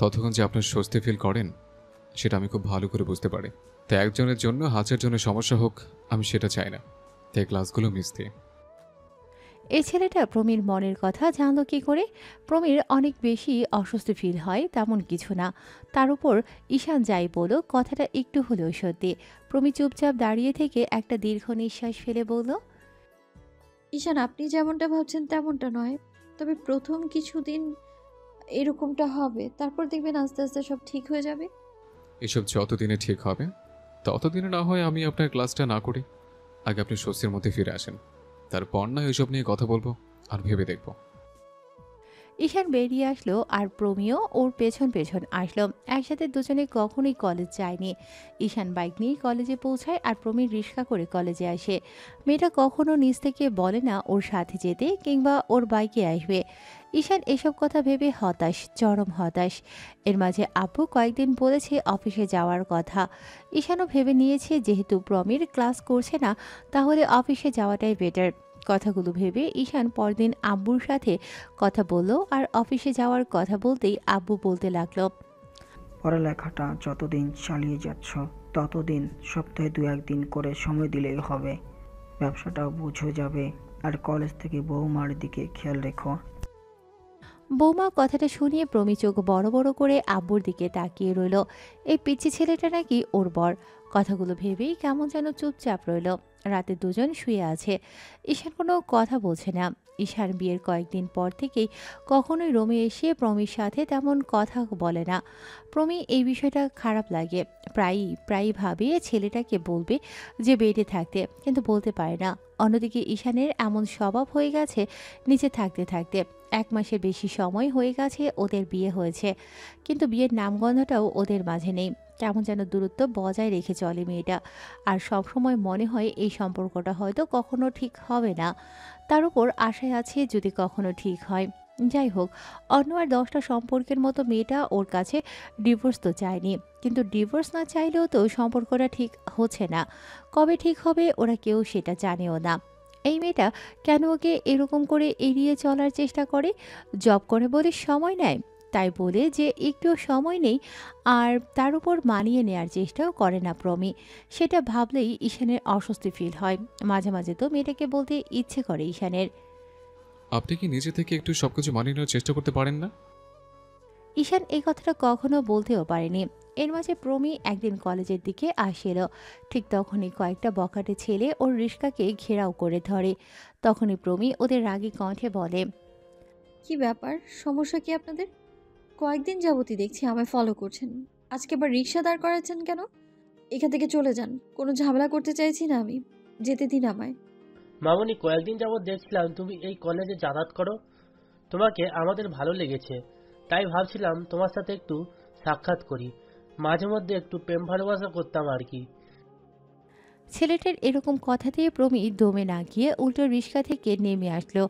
ততক্ষণ যে আপনার স্বস্তি ফিল করেন সেটা আমি খুব ভালো করে বুঝতে পারি। তাই একজনের জন্য হাজার জনের সমস্যা হোক, আমি সেটা চাই না। তাই ক্লাসগুলো মিস দিই। এই ছেলেটা প্রমীর মনের কথা জানলো কি করে? প্রমীর অনেক বেশি অস্বস্তি ফিল হয় তেমন কিছু না। তার উপর ঈশান যাই বলো, কথাটা একটু হলেও সত্যি। প্রমী চুপচাপ দাঁড়িয়ে থেকে একটা দীর্ঘ নিঃশ্বাস ফেলে বলল, ঈশান, আপনি যেমনটা ভাবছেন তেমনটা নয়। তবে প্রথম কিছুদিন এরকমটা হবে, তারপর দেখবেন আস্তে আস্তে সব ঠিক হয়ে যাবে। এসব যতদিনে ঠিক হবে ততদিনে না হয় আমি আপনার ক্লাসটা না করি। আগে আপনি স্বস্তির মধ্যে ফিরে আসেন, তারপর না এসব নিয়ে কথা বলবো আর ভেবে দেখবো। ঈশান বেরিয়ে আসলো আর প্রমিও ওর পেছন পেছন আসলো। একসাথে দুজনে কখনোই কলেজ যায়নি। ঈশান বাইক নিয়ে কলেজে পৌঁছায় আর প্রমীর রিক্সা করে কলেজে আসে। মেয়েটা কখনো নিজ থেকে বলে না ওর সাথে যেতে কিংবা ওর বাইকে আসবে। ঈশান এসব কথা ভেবে হতাশ, চরম হতাশ। এর মাঝে আব্বু কয়েকদিন বলেছে অফিসে যাওয়ার কথা। ঈশানও ভেবে নিয়েছে যেহেতু প্রমীর ক্লাস করছে না, তাহলে অফিসে যাওয়াটাই বেটার। কথাগুলো ভেবে ঈশান পরদিন আব্বুর সাথে কথা বলল আর অফিসে যাওয়ার কথা বলতেই আব্বু বলতে লাগলো, পড়ালেখাটা যতদিন চালিয়ে যাচ্ছ ততদিন সপ্তাহে 2-1 দিন করে সময় দিলেই হবে। ব্যবসাটাও বুঝে যাবে। আর কলেজ থেকে বৌমার দিকে খেয়াল রেখো। বৌমা কথাটা শুনিয়ে প্রমি চোখ বড় বড় করে আব্বুর দিকে তাকিয়ে রইল। এই পিচ্ছি ছেলেটা নাকি ওর বর। কথাগুলো ভেবেই কেমন যেন চুপচাপ রইল। রাতে দুজন শুয়ে আছে। ঈশান কোনো কথা বলছে না। ঈশান বিয়ের কয়েকদিন পর থেকেই কখনোই রোমে এসে প্রমির সাথে তেমন কথা বলে না। প্রমি এই বিষয়টা খারাপ লাগে। প্রায়ই ভাবে ছেলেটাকে বলবে যে বেডে থাকতে, কিন্তু বলতে পারে না। অন্যদিকে ঈশানের এমন স্বভাব হয়ে গেছে নিচে থাকতে থাকতে। 1 মাসের বেশি সময় হয়ে গেছে ওদের বিয়ে হয়েছে, কিন্তু বিয়ের নামগন্ধটাও ওদের মাঝে নেই। কেমন যেন দূরত্ব বজায় রেখে চলে মেয়েটা। আর সবসময় মনে হয় এই সম্পর্কটা হয়তো কখনো ঠিক হবে না। তার উপর আশায় আছে যদি কখনো ঠিক হয়। যাই হোক, অন্য আর 10টা সম্পর্কের মতো মেয়েটা ওর কাছে ডিভোর্স তো চায়নি, কিন্তু ডিভোর্স না চাইলেও তো সম্পর্কটা ঠিক হচ্ছে না। কবে ঠিক হবে ওরা কেউ সেটা জানেও না। এই মেয়েটা কেন ওকে এরকম করে এড়িয়ে চলার চেষ্টা করে? জব করে বলে সময় নেয়, তাই বলে যে একটু সময় নেই আর তার উপর মানিয়ে নেয়ার চেষ্টাও করে না প্রমি। সেটা ভাবলেই ঈশানের অস্বস্তি ফিল হয়। মাঝে মাঝে তো মেয়েটাকে বলতে ইচ্ছে করে ঈশানের, আপনি কি নিজে থেকে একটু সবকিছু মানিয়ে নেওয়ার চেষ্টা করতে পারেন না? ঈশান এই কথাটা কখনো বলতেও পারেনি। এর মাঝে প্রমি একদিন কলেজের দিকে আসছিল। ঠিক তখনই কয়েকটা বখাটে ছেলে ওর রিস্কাকে ঘেরাও করে ধরে। তখনই প্রমি ওদের রাগী কণ্ঠে বলে, কি ব্যাপার, সমস্যা কি আপনাদের? কয়েকদিন যাবতই দেখছি আমায় ফলো করছেন, আজকে আবার রিক্সা দাঁড় করাচ্ছেন কেন? এখান থেকে চলে যান, কোনো ঝামেলা করতে চাইছি না আমি, যেতে দিন আমায়। মামনি, কয়েকদিন যাবত দেখছিলাম তুমি এই কলেজে যাতায়াত করো। তোমাকে আমাদের ভালো লেগেছে, তাই ভাবছিলাম তোমার সাথে একটু সাক্ষাৎ করি, মাঝে মধ্যে একটু প্রেম ভালোবাসা করতাম আর কি। ছেলেটার এরকম কথা দিয়ে প্রমি দমে না গিয়ে উল্টো রিক্সা থেকে নেমে আসলো।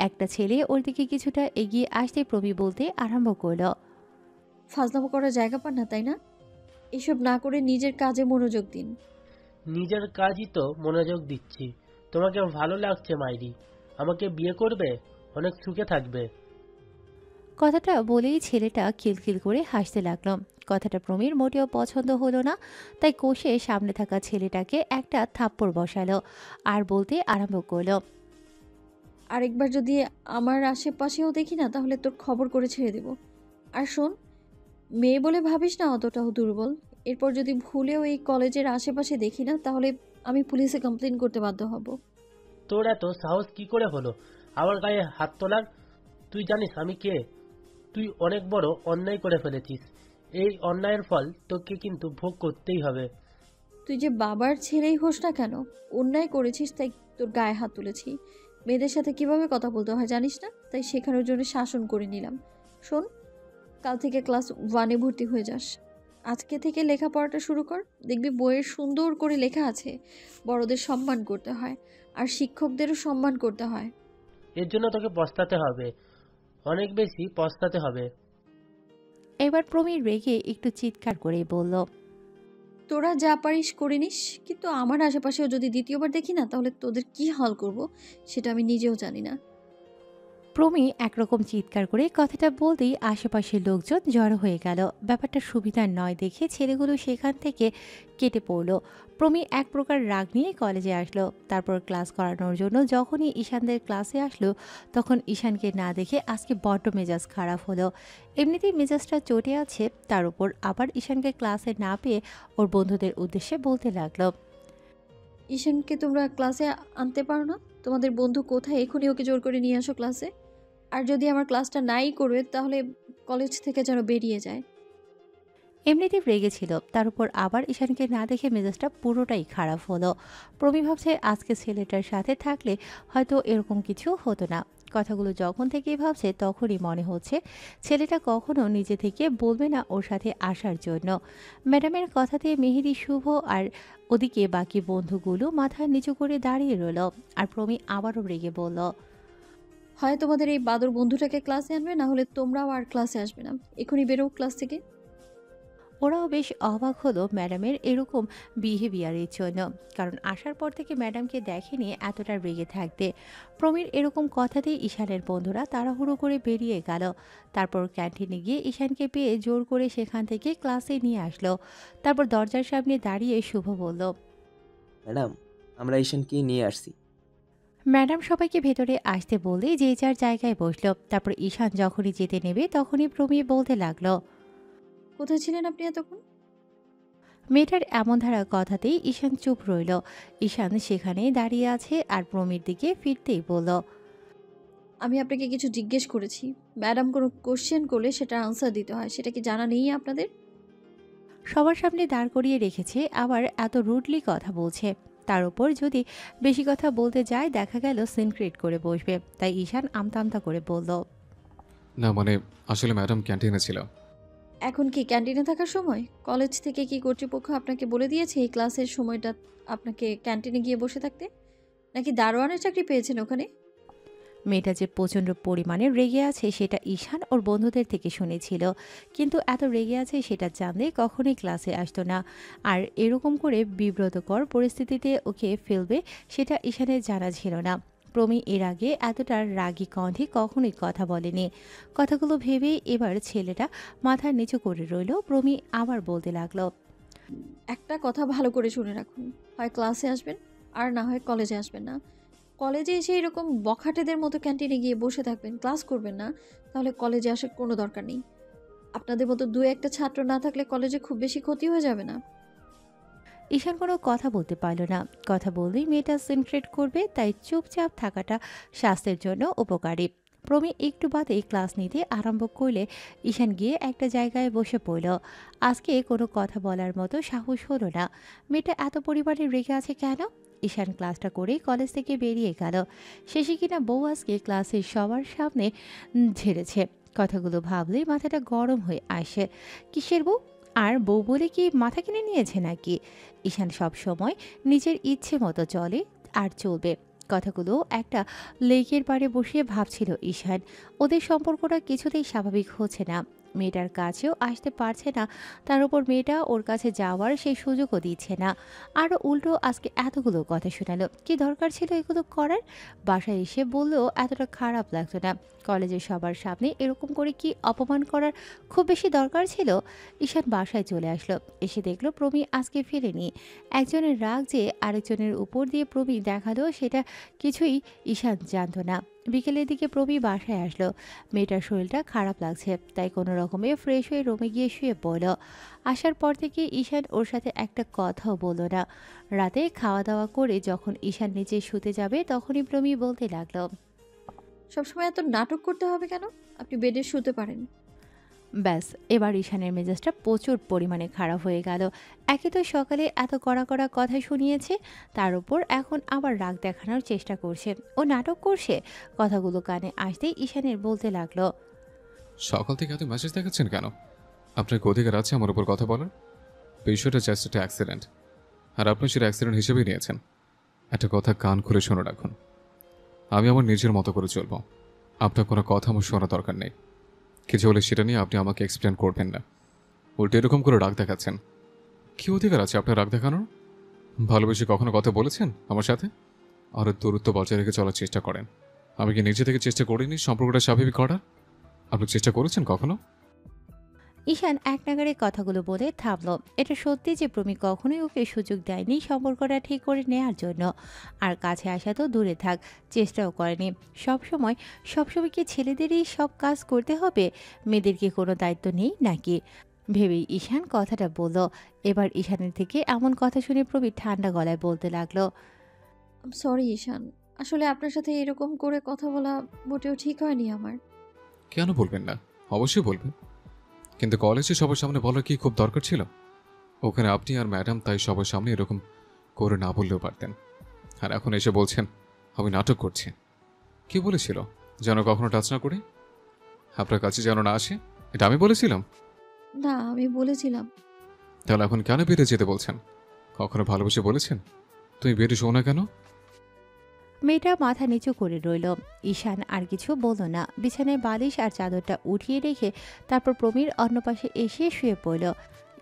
একটা ছেলে ওর দিকে কিছুটা এগিয়ে আসতে প্রমি বলতে আরম্ভ করলো, ফাজলামো করার জায়গা পান না তাই না? এসব না করে নিজের কাজে মনোযোগ দিন। নিজের কাজই তো মনোযোগ দিচ্ছি। তোমাকে ভালো লাগছে মাইরি, আমাকে বিয়ে করবে, অনেক সুখে থাকবে। কথাটা বলেই ছেলেটা খিলখিল করে হাসতে লাগলো। কথাটা প্রমির মোটেও পছন্দ হলো না, তাই কষে সামনে থাকা ছেলেটাকে একটা থাপ্পড় বসালো আর বলতে আরম্ভ করলো, আরেকবার যদি আমার আশেপাশেও দেখি না, তাহলে তোর খবর করে ছেড়ে দেব। আর শোন, মেয়ে বলে ভাবিস না অতটাও দুর্বল। এরপর যদি ভুলেও এই কলেজের আশেপাশে দেখি না, তাহলে আমি পুলিশে কমপ্লেন করতে বাধ্য হব। তোর এত সাহস কি করে হলো আমার গায়ে হাত তোলার? তুই জানিস আমি কে? তুই অনেক বড় অন্যায় করে ফেলেছিস, এই অন্যায়ের ফল তোকে কিন্তু ভোগ করতেই হবে। তুই যে বাবার ছেলেই হোস না কেন, অন্যায় করেছিস তাই তোর গায়ে হাত তুলেছি। মেয়েদের সাথে কিভাবে কথা বলতে হয় জানিস না, তাই শেখানোর জন্য শাসন করে নিলাম। শোন, কাল থেকে ক্লাস 1-এ ভর্তি হয়ে যাস। আজকে থেকে লেখাপড়াটা শুরু কর। দেখবি বইয়ে সুন্দর করে লেখা আছে বড়দের সম্মান করতে হয় আর শিক্ষকদেরও সম্মান করতে হয়। এর জন্য তোকে পস্তাতে হবে, অনেক বেশি পস্তাতে হবে। এবার প্রমি রেগে একটু চিৎকার করে বলল, তোরা যা পারিস করে নিস, কিন্তু আমার আশেপাশেও যদি দ্বিতীয়বার দেখি না তাহলে তোদের কি হাল করব সেটা আমি নিজেও জানি না। প্রমি একরকম চিৎকার করে কথাটা বলতেই আশেপাশের লোকজন জড়ো হয়ে গেল। ব্যাপারটা সুবিধার নয় দেখে ছেলেগুলো সেখান থেকে কেটে পড়ল। প্রমি এক প্রকার রাগ নিয়ে কলেজে আসলো। তারপর ক্লাস করানোর জন্য যখনই ঈশানদের ক্লাসে আসলো তখন ঈশানকে না দেখে আজকে বড্ড মেজাজ খারাপ হলো। এমনিতেই মেজাজটা চটে আছে, তার উপর আবার ঈশানকে ক্লাসে না পেয়ে ওর বন্ধুদের উদ্দেশ্যে বলতে লাগলো, ঈশানকে তোমরা ক্লাসে আনতে পারো না? তোমাদের বন্ধু কোথায়? এখনই ওকে জোর করে নিয়ে আসো ক্লাসে। আর যদি আমার ক্লাসটা নাই করবে তাহলে কলেজ থেকে যেন বেরিয়ে যায়। এমনিতেই রেগেছিল, তার উপর আবার ঈশানকে না দেখে মেজাজটা পুরোটাই খারাপ হলো। প্রমি ভাবছে আজকে ছেলেটার সাথে থাকলে হয়তো এরকম কিছু হতো না। কথাগুলো যখন থেকেই ভাবছে তখনই মনে হচ্ছে ছেলেটা কখনো নিজে থেকে বলবে না ওর সাথে আসার জন্য। ম্যাডামের কথাতে মেহেদি, শুভ আর ওদিকে বাকি বন্ধুগুলো মাথা নিচু করে দাঁড়িয়ে রইল। আর প্রমি আবারও রেগে বলল, হয় তোমাদের এই বাদর বন্ধুটাকে ক্লাসে আনবে, না হলে তোমরাও আর ক্লাসে আসবে না। এখনই বেরো ক্লাস থেকে। ওরাও বেশ অবাক হলো ম্যাডামের এরকম বিহেভিয়ারের জন্য, কারণ আসার পর থেকে ম্যাডামকে দেখেনি এতটা রেগে থাকতে। প্রমির এরকম কথাতেই ঈশানের বন্ধুরা তাড়াহুড়ো করে বেরিয়ে গেল। তারপর ক্যান্টিনে গিয়ে ঈশানকে পেয়ে জোর করে সেখান থেকে ক্লাসে নিয়ে আসলো। তারপর দরজার সামনে দাঁড়িয়ে শুভ বলল, ম্যাডাম, আমরা ঈশানকে নিয়ে আসছি। ম্যাডাম সবাইকে ভেতরে আসতে বলে যে যার জায়গায় বসলো। তারপর ঈশান যখনই যেতে নেবে তখনই প্রমি বলতে লাগলো, কোথায় ছিলেন আপনি এতক্ষণ? মেয়েটার এমন ধারা কথাতেই ঈশান চুপ রইল। ঈশান সেখানেই দাঁড়িয়ে আছে আর প্রমির দিকে ফিরতেই বলল, আমি আপনাকে কিছু জিজ্ঞেস করেছি। ম্যাডাম কোনো কোশ্চেন করলে সেটার আনসার দিতে হয়, সেটা কি জানা নেই আপনাদের? সবার সামনে দাঁড় করিয়ে রেখেছে, আবার এত রুডলি কথা বলছে। তার উপর যদি বেশি কথা বলতে যায় দেখা গেল সিন ক্রিয়েট করে বসবে। তাই ঈশান আমতা আমতা করে বলল, না মানে আসলে ম্যাডাম ক্যান্টিনে ছিল। এখন কি ক্যান্টিনে থাকার সময়? কলেজ থেকে কি কর্তৃপক্ষ আপনাকে বলে দিয়েছে এই ক্লাসের সময়টা আপনাকে ক্যান্টিনে গিয়ে বসে থাকতে? নাকি দারোয়ানের চাকরি পেয়েছেন ওখানে? মেয়েটা যে প্রচণ্ড পরিমাণে রেগে আছে সেটা ঈশান ওর বন্ধুদের থেকে শুনেছিল, কিন্তু এত রেগে আছে সেটা জানলে কখনোই ক্লাসে আসতো না। আর এরকম করে বিব্রতকর পরিস্থিতিতে ওকে ফেলবে সেটা ঈশানের জানা ছিল না। প্রমি এর আগে এতটা রাগী কণ্ঠে কখনোই কথা বলেনি। কথাগুলো ভেবেই এবার ছেলেটা মাথা নিচু করে রইল। প্রমি আবার বলতে লাগলো, একটা কথা ভালো করে শুনে রাখুন, হয় ক্লাসে আসবেন আর না হয় কলেজে আসবেন না। কলেজে এসে এরকম বখাটেদের মতো ক্যান্টিনে গিয়ে বসে থাকবেন, ক্লাস করবেন না, তাহলে কলেজে আসার কোনো দরকার নেই। আপনাদের মতো দু একটা ছাত্র না থাকলে কলেজে খুব বেশি ক্ষতি হয়ে যাবে না? ঈশান কোনো কথা বলতে পারল না। কথা বললেই মেয়েটা সিনক্রেট করবে, তাই চুপচাপ থাকাটা স্বাস্থ্যের জন্য উপকারী। প্রমি একটু বাদে ক্লাস নিতে আরম্ভ করলে ঈশান গিয়ে একটা জায়গায় বসে পড়ল। আজকে কোনো কথা বলার মতো সাহস হলো না। মেয়েটা এত পরিমাণে রেগে আছে কেন? ঈশান ক্লাসটা করে কলেজ থেকে বেরিয়ে গেল। শেষে কিনা বউ আজকে ক্লাসের সবার সামনে ঝেড়েছে। কথাগুলো ভাবলেই মাথাটা গরম হয়ে আসে। কিসের বউ? আর বউ বলে কি মাথা কিনে নিয়েছে নাকি? ঈশান সব সময় নিজের ইচ্ছে মতো চলে আর চলবে। কথাগুলো একটা লেকের পাড়ে বসে ভাবছিল ঈশান। ওদের সম্পর্কটা কিছুতেই স্বাভাবিক হচ্ছে না। মেয়েটার কাছেও আসতে পারছে না, তার উপর মেয়েটা ওর কাছে যাওয়ার সেই সুযোগও দিচ্ছে না। আরও উল্টো আজকে এতগুলো কথা শোনালো, কি দরকার ছিল এগুলো করার? বাসায় এসে বললেও এতটা খারাপ লাগতো না। কলেজের সবার সামনে এরকম করে কি অপমান করার খুব বেশি দরকার ছিল? ঈশান বাসায় চলে আসলো। এসে দেখলো প্রমি আজকে ফেরেনি। একজনের রাগ যে আরেকজনের উপর দিয়ে প্রমি দেখালো সেটা কিছুই ঈশান জানতো না। বিকেলের দিকে প্রমি বাসায় আসলো। মেয়েটার শরীরটা খারাপ লাগছে, তাই কোনো রকমে ফ্রেশ হয়ে রুমে গিয়ে শুয়ে পড়ল। আসার পর থেকে ঈশান ওর সাথে একটা কথাও বলল না। রাতে খাওয়া দাওয়া করে যখন ঈশান নিচে শুতে যাবে তখনই প্রমি বলতে লাগলো, সবসময় এত নাটক করতে হবে কেন? আপনি বেডে শুতে পারেন। ব্যাস, এবার ঈশানের মেজাজটা প্রচুর পরিমাণে খারাপ হয়ে গেল। একে তো সকালে এত কড়া কড়া কথা শুনিয়েছে, তার উপর এখন আবার রাগ দেখানোর চেষ্টা করছে। ও নাটক করছে। কথাগুলো কানে আসতেই ঈশানের বলতে লাগলো, সকাল থেকে এত মেসেজ দেখাচ্ছেন কেন? আপনার কি অধিকার আছে আমার উপর কথা বলার? বিষয়টা জাস্ট একটা অ্যাক্সিডেন্ট, আর আপনি সেটা অ্যাক্সিডেন্ট হিসেবেই নিয়েছেন। একটা কথা কান খুলে শুনে রাখুন, আমি আমার নিজের মতো করে চলব। আপনার কোনো কথা আমার শোনা দরকার নেই। কিছু হলে সেটা নিয়ে আপনি আমাকে এক্সপ্লেন করবেন না, উল্টো এরকম করে রাগ দেখাচ্ছেন। কি অধিকার আছে আপনার রাগ দেখানোর? ভালোবেসে কখনো কথা বলেছেন আমার সাথে? আরও দূরত্ব বজায় রেখে চলার চেষ্টা করেন। আমি কি নিজে থেকে চেষ্টা করিনি সম্পর্কটা স্বাভাবিক করার? আপনি চেষ্টা করেছেন কখনো? ঈশান এক নাগাড়ে কথাগুলো বলে থামল। এটা সত্যি যে প্রমি কখনোই ওকে সুযোগ দেয়নি সম্পর্কটা ঠিক করে নেয়ার জন্য। আর কাছে আসা তো দূরে থাক, চেষ্টাও করেনি। সবসময় সবসময় কি ছেলেদেরই সব কাজ করতে হবে? মেয়েদের কি কোনো দায়িত্ব নেই নাকি? ভেবেই ঈশান কথাটা বলল। এবার ঈশানের থেকে এমন কথা শুনে প্রবীর ঠান্ডা গলায় বলতে লাগলো, সরি ঈশান, আসলে আপনার সাথে এরকম করে কথা বলা মোটেও ঠিক হয়নি আমার। কেন বলবেন না? অবশ্যই বলবেন, কিন্তু কলেজে সবার সামনে বলার কি খুব দরকার ছিল? ওখানে আপনি আর ম্যাডাম, তাই সবার সামনে এরকম করে না বললেও পারতেন। আর এখন এসে বলছেন আমি নাটক করছি। কি বলেছিল যেন কখনো টাচ না করি, আপনার কাছে যেন না আসে, এটা আমি বলেছিলাম? না, আমি বলেছিলাম। তাহলে এখন কেন বেরিয়ে যেতে বলছেন? কখনো ভালোবেসে বলেছেন তুমি বেরিয়ে শোও না কেন? মেয়েটা মাথা নিচু করে রইল। ঈশান আর কিছু বলল না। বিছানায় বালিশ আর চাদরটা উঠিয়ে রেখে তারপর প্রমীর অন্য পাশে এসে শুয়ে পড়ল।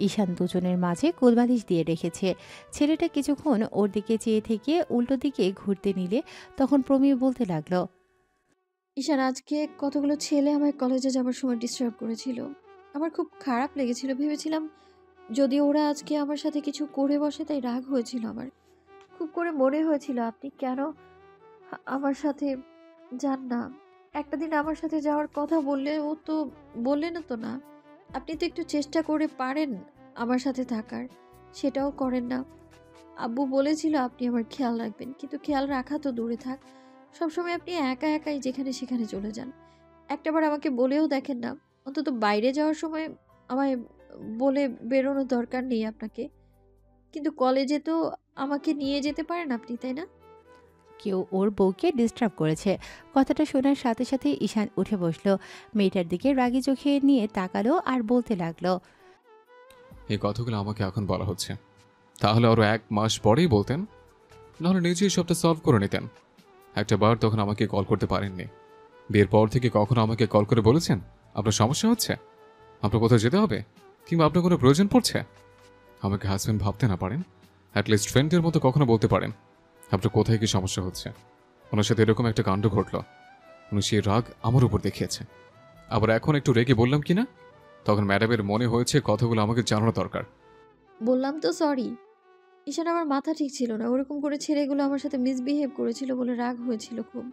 ঈশান দুজনের মাঝে কোলবালিশ দিয়ে রেখেছে। ছেলেটা কিছুক্ষণ ওর দিকে চেয়ে থেকে উল্টো দিকে ঘুরতে নিলে তখন প্রমী বলতে লাগলো, ঈশান, আজকে কতগুলো ছেলে আমায় কলেজে যাবার সময় ডিস্টার্ব করেছিল। আমার খুব খারাপ লেগেছিল। ভেবেছিলাম যদি ওরা আজকে আমার সাথে কিছু করে বসে, তাই রাগ হয়েছিল আমার। খুব করে মনে হয়েছিল আপনি কেন আমার সাথে যান না। একটা দিন আমার সাথে যাওয়ার কথা বললে ও তো বললেন তো না। আপনি তো একটু চেষ্টা করে পারেন আমার সাথে থাকার, সেটাও করেন না। আব্বু বলেছিল আপনি আমার খেয়াল রাখবেন, কিন্তু খেয়াল রাখা তো দূরে থাক, সবসময় আপনি একা একাই যেখানে সেখানে চলে যান। একটাবার আমাকে বলেও দেখেন না। অন্তত বাইরে যাওয়ার সময় আমায় বলে বেরোনোর দরকার নেই আপনাকে, কিন্তু কলেজে তো আমাকে নিয়ে যেতে পারেন আপনি, তাই না? কেউ ওর বউকে ডিস্টার্ব করেছে। কথাটা শোনার সাথে সাথে ঈশান উঠে বসলো। মেয়েটার দিকে রাগি চোখে নিয়ে তাকালো আর বলতে লাগলো, এই কথাগুলো আমাকে এখন বলা হচ্ছে, তাহলে আরও 1 মাস পরেই বলতেন, নাহলে নিজেই সবটা সলভ করে নিতেন। একটা বার তখন আমাকে কল করতে পারেননি। বিয়ের পর থেকে কখনো আমাকে কল করে বলেছেন আপনার সমস্যা হচ্ছে, আপনার কোথাও যেতে হবে, কিংবা আপনার কোনো প্রয়োজন পড়ছে? আমাকে হাজব্যান্ড ভাবতে না পারেন, অ্যাটলিস্ট ফ্রেন্ডের মতো কখনো বলতে পারেন আপনার কোথায় কি সমস্যা হচ্ছে। ওনার সাথে এরকম একটা কাণ্ড ঘটল, উনি সেই রাগ আমার উপর দেখিয়েছে। আবার এখন একটু রেগে বললাম কিনা, তখন ম্যাডামের মনে হয়েছে কথাগুলো আমাকে জানানো দরকার। বললাম তো সরি। ঈশান, আমার মাথা ঠিক ছিল না। ওরকম করে ছেলেগুলো আমার সাথে মিসবিহেভ করেছিল বলে রাগ হয়েছিল খুব,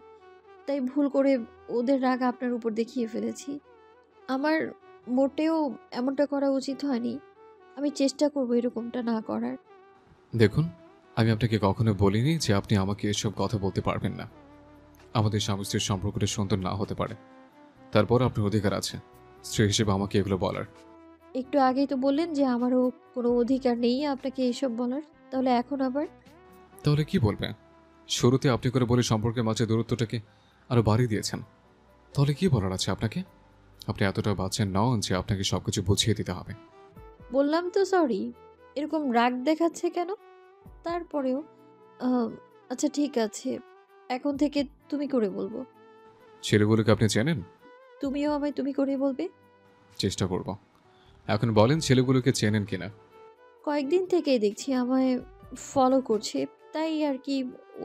তাই ভুল করে ওদের রাগ আপনার উপর দেখিয়ে ফেলেছি। আমার মোটেও এমনটা করা উচিত হয়নি। আমি চেষ্টা করবো এরকমটা না করার। দেখুন, আমি আপনাকে কখনো বলিনি যে আপনি আমাকে এসব কথা বলতে পারবেন না। আমাদের স্বামী স্ত্রীর সম্পর্কটা সুন্দর না হতে পারে, তারপর আপনার অধিকার আছে স্ত্রী হিসেবে আমাকে এগুলো বলার। একটু আগেই তো বললেন যে আমারও কোনো অধিকার নেই আপনাকে এসব বলার, তাহলে এখন আবার? তাহলে কি বলবে? শুরুতে আপনি করে বলে সম্পর্কের মাঝে দূরত্বটাকে আরো বাড়িয়ে দিয়েছেন, তাহলে কি বলার আছে আপনাকে? আপনি এতটা বাচ্চা নন যে আপনাকে সবকিছু বুঝিয়ে দিতে হবে। বললাম তো সরি। এরকম রাগ দেখাচ্ছে কেন? তারপরেও আচ্ছা ঠিক আছে, এখন থেকে তুমি করে বলবো। ছেলেগুলোকে আপনি চেনেন? তুমিও আমায় তুমি করে বলবে। চেষ্টা করব। এখন বলেন ছেলেগুলোকে চেনেন কিনা? কয়েকদিন থেকেই দেখছি আমায় ফলো করছে, তাই আর কি।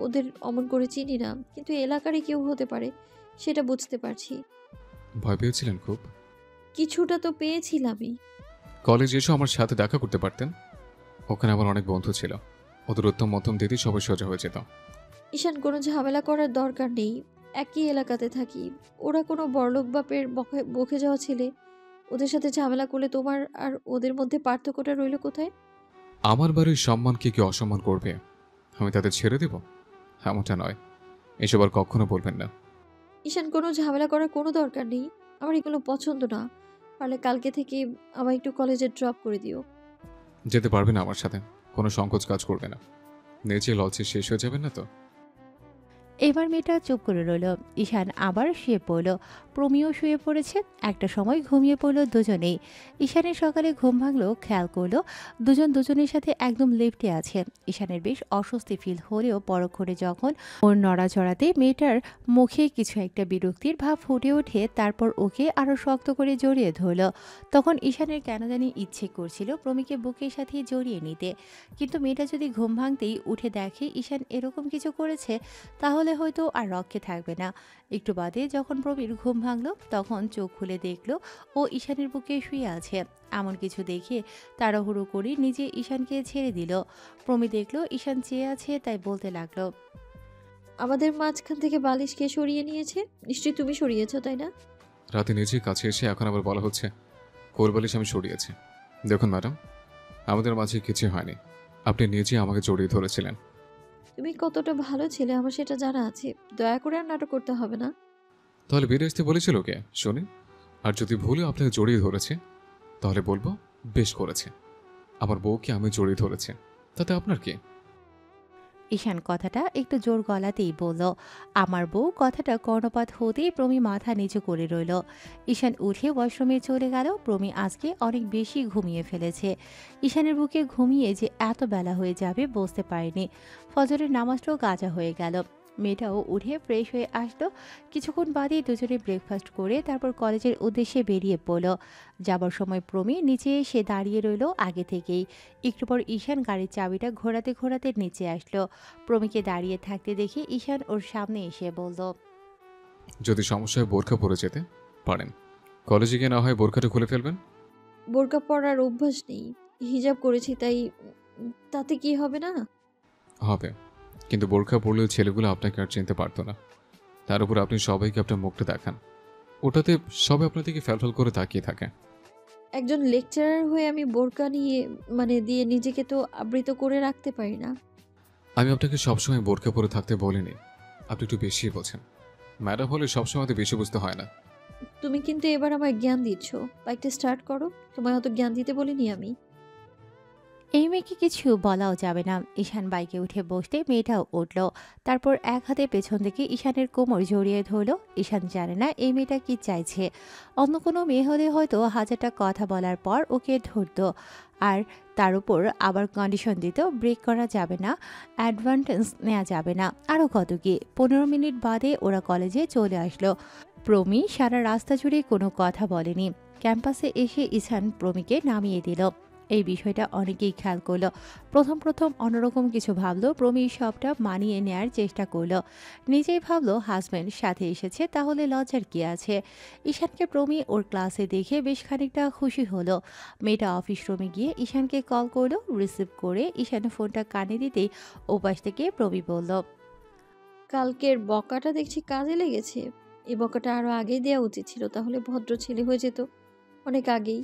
ওদের অমন করে চিনি না, কিন্তু এলাকারই কেউ হতে পারে সেটা বুঝতে পারছি। ভয় পেয়েছিলেন খুব? কিছুটা তো পেয়েছিলামই। কলেজে এসে আমার সাথে দেখা করতে পারতেন, ওখানে আমার অনেক বন্ধু ছিল, ওদের উত্তম মধ্যম দিতেই সবাই সোজা হয়ে যেত। ঈশান, কোনো ঝামেলা করার দরকার নেই। একই এলাকাতে থাকি। ওরা কোনো বড়লোক বাপের বকে যাওয়া ছেলে। ওদের সাথে ঝামেলা করলে তোমার আর ওদের মধ্যে পার্থক্যটা রইল কোথায়? আমার বাড়ির সম্মানকে কি অসম্মান করবে আমি তাদের ছেড়ে দেব? এমনটা নয়, এসব আর কখনো বলবেন না। ঈশান, কোনো ঝামেলা করার কোনো দরকার নেই। আমার এগুলো পছন্দ না। পারলে কালকে থেকে আমায় একটু কলেজে ড্রপ করে দিও। যেতে পারবে না আমার সাথে, কোনো সংকোচ কাজ করবে না, নেচে লজ্জে শেষ হয়ে যাবেন না তো? এবার মেয়েটা চুপ করে রইল। ঈশান আবার শুয়ে পড়ল। প্রমিও শুয়ে পড়েছে। একটা সময় ঘুমিয়ে পড়ল দুজনেই। ঈশানের সকালে ঘুম ভাঙলো, খেয়াল করলো দুজন দুজনের সাথে একদম লেপ্টে আছে। ঈশানের বেশ অস্বস্তি ফিল হলেও পরক্ষণে যখন ওর নড়াচড়াতে মেয়েটার মুখে কিছু একটা বিরক্তির ভাব ফুটে ওঠে, তারপর ওকে আরো শক্ত করে জড়িয়ে ধরল। তখন ঈশানের কেন জানি ইচ্ছে করছিল প্রমিকে বুকের সাথে জড়িয়ে নিতে, কিন্তু মেয়েটা যদি ঘুম ভাঙতেই উঠে দেখে ঈশান এরকম কিছু করেছে, তাহলে হয়তো আর রক্ষে থাকবে না। একটু বাদে যখন প্রবীর ঘুম ভাঙল, তখন চোখ খুলে দেখল ও ঈশানের বুকে শুয়ে আছে। এমন কিছু দেখে তাড়াহুড়ো করে নিজে ঈশানকে ছেড়ে দিল। প্রমি দেখল ঈশান চেয়ে আছে, তাই বলতে লাগলো, আমাদের মাঝখান থেকে বালিশ কে সরিয়ে নিয়েছে? নিশ্চয়ই তুমি সরিয়েছো, তাই না? রাতে নিজেই কাছে এসে এখন আবার বলা হচ্ছে কোরবালিশ আমি সরিয়েছি। দেখুন ম্যাডাম, আমাদের মাঝে কিছু হয়নি, আপনি নিজেই আমাকে জড়িয়ে ধরেছিলেন। তুমি কতটা ভালো ছেলে আমার সেটা জানা আছে, দয়া করে আর নাটক করতে হবে না। তাহলে বেরিয়ে আসতে বলেছিল কে শুনি? আর যদি ভুলে আপনাকে জড়িয়ে ধরেছে তাহলে বলবো বেশ করেছে। আমার বউকে আমি জড়িয়ে ধরেছি, তাতে আপনার কি? ঈশান কথাটা একটু জোর গলাতেই বলল। আমার বউ কথাটা কর্ণপাত হতেই প্রমি মাথা নিচু করে রইল। ঈশান উঠে ওয়াশরুমে চলে গেল। প্রমি আজকে অনেক বেশি ঘুমিয়ে ফেলেছে। ঈশানের বুকে ঘুমিয়ে যে এত বেলা হয়ে যাবে বুঝতে পারেনি। ফজরের নামাজটাও কাজা হয়ে গেল। মেয়েটাও উঠে ফ্রেশ হয়ে আসলো। কিছুক্ষণ বাদেই দুজনে ব্রেকফাস্ট করে তারপর কলেজের উদ্দেশ্যে বেরিয়ে পড়ল। যাবার সময় প্রমি নিচে এসে দাঁড়িয়ে রইল আগে থেকেই। একটু পর ঈশান গাড়ির চাবিটা ঘোরাতে ঘোরাতে নিচে আসলো। প্রমিকে দাঁড়িয়ে থাকতে দেখে ঈশান ওর সামনে এসে বলল, যদি সমস্যায় বোরখা পরে যেতে পারেন, কলেজে গিয়ে না হয় বোরখাটা খুলে ফেলবেন। বোরকা পরার অভ্যাস নেই, হিজাব করেছি তাই। তাতে কি হবে না? হবে, কিন্তু বোরখা পরলেও ছেলেগুলো আপনাকে আর চিনতে পারতো না। তার উপর আপনি সবাইকে আপনার মুখটা দেখান, ওটাতে সবাই আপনার দিকে ফ্যালফ্যাল করে তাকিয়ে থাকে। একজন লেকচারার হয়ে আমি বোরকা নিয়ে দিয়ে নিজেকে তো আবৃত করে রাখতে পারি না। আমি আপনাকে সবসময় বোরখা পরে থাকতে বলিনি, আপনি একটু বেশি বোঝেন। ম্যাডাম হলে সবসময় তো বেশি বুঝতে হয় না। তুমি কিন্তু এবার আমায় জ্ঞান দিচ্ছ। বাইকটা স্টার্ট করো, তোমায় অত জ্ঞান দিতে বলিনি আমি। এই মেয়েকে কিছু বলাও যাবে না। ঈশান বাইকে উঠে বসতে মেয়েটাও উঠল। তারপর এক হাতে পেছন থেকে ঈশানের কোমর জড়িয়ে ধরল। ঈশান জানে না এই মেয়েটা কি চাইছে। অন্য কোনো মেয়ে হলে হয়তো হাজারটা কথা বলার পর ওকে ধরত, আর তার উপর আবার কন্ডিশন দিত ব্রেক করা যাবে না, অ্যাডভান্টেজ নেওয়া যাবে না, আরও কত কি। 15 মিনিট বাদে ওরা কলেজে চলে আসলো। প্রমি সারা রাস্তা জুড়ে কোনো কথা বলেনি। ক্যাম্পাসে এসে ঈশান প্রমিকে নামিয়ে দিল। এই বিষয়টা অনেকেই খেয়াল করলো। প্রথম প্রথম অন্যরকম কিছু ভাবলো। প্রমি সবটা মানিয়ে নেয়ার চেষ্টা করলো। নিজেই ভাবলো হাজব্যান্ড সাথে এসেছে, তাহলে লজ্জার কি আছে। ঈশানকে প্রমি ওর ক্লাসে দেখে বেশ খানিকটা খুশি হলো। মেয়েটা অফিস রুমে গিয়ে ঈশানকে কল করলো। রিসিভ করে ঈশানের ফোনটা কানে দিতেই ওপাশ থেকে প্রমি বলল, কালকের বকাটা দেখছি কাজে লেগেছে। এই বকাটা আরো আগেই দেওয়া উচিত ছিল, তাহলে ভদ্র ছেলে হয়ে যেত অনেক আগেই।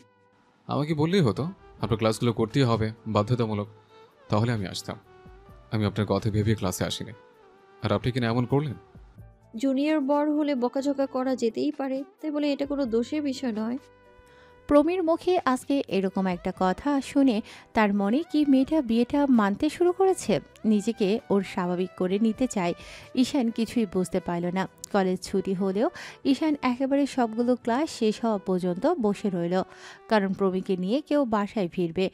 আমাকে বললেই হতো আপনার ক্লাসগুলো করতেই হবে বাধ্যতামূলক, তাহলে আমি আসতাম। আমি আপনার কথা ভেবে ক্লাসে আসিনি, আর আপনি কিনা এমন করলেন। জুনিয়র বড় হলে বকাঝকা করা যেতেই পারে, তাই বলে এটা কোনো দোষের বিষয় নয়। প্রমির মুখে আজকে এরকম একটা কথা শুনে তার মনে কি মেয়েটা বিয়েটা মানতে শুরু করেছে, নিজেকে ওর স্বাভাবিক করে নিতে চায়। ঈশান কিছুই বুঝতে পারল না। কলেজ ছুটি হলেও ঈশান একেবারে সবগুলো ক্লাস শেষ হওয়া পর্যন্ত বসে রইল, কারণ প্রমিকে নিয়ে কেউ বাসায় ফিরবে।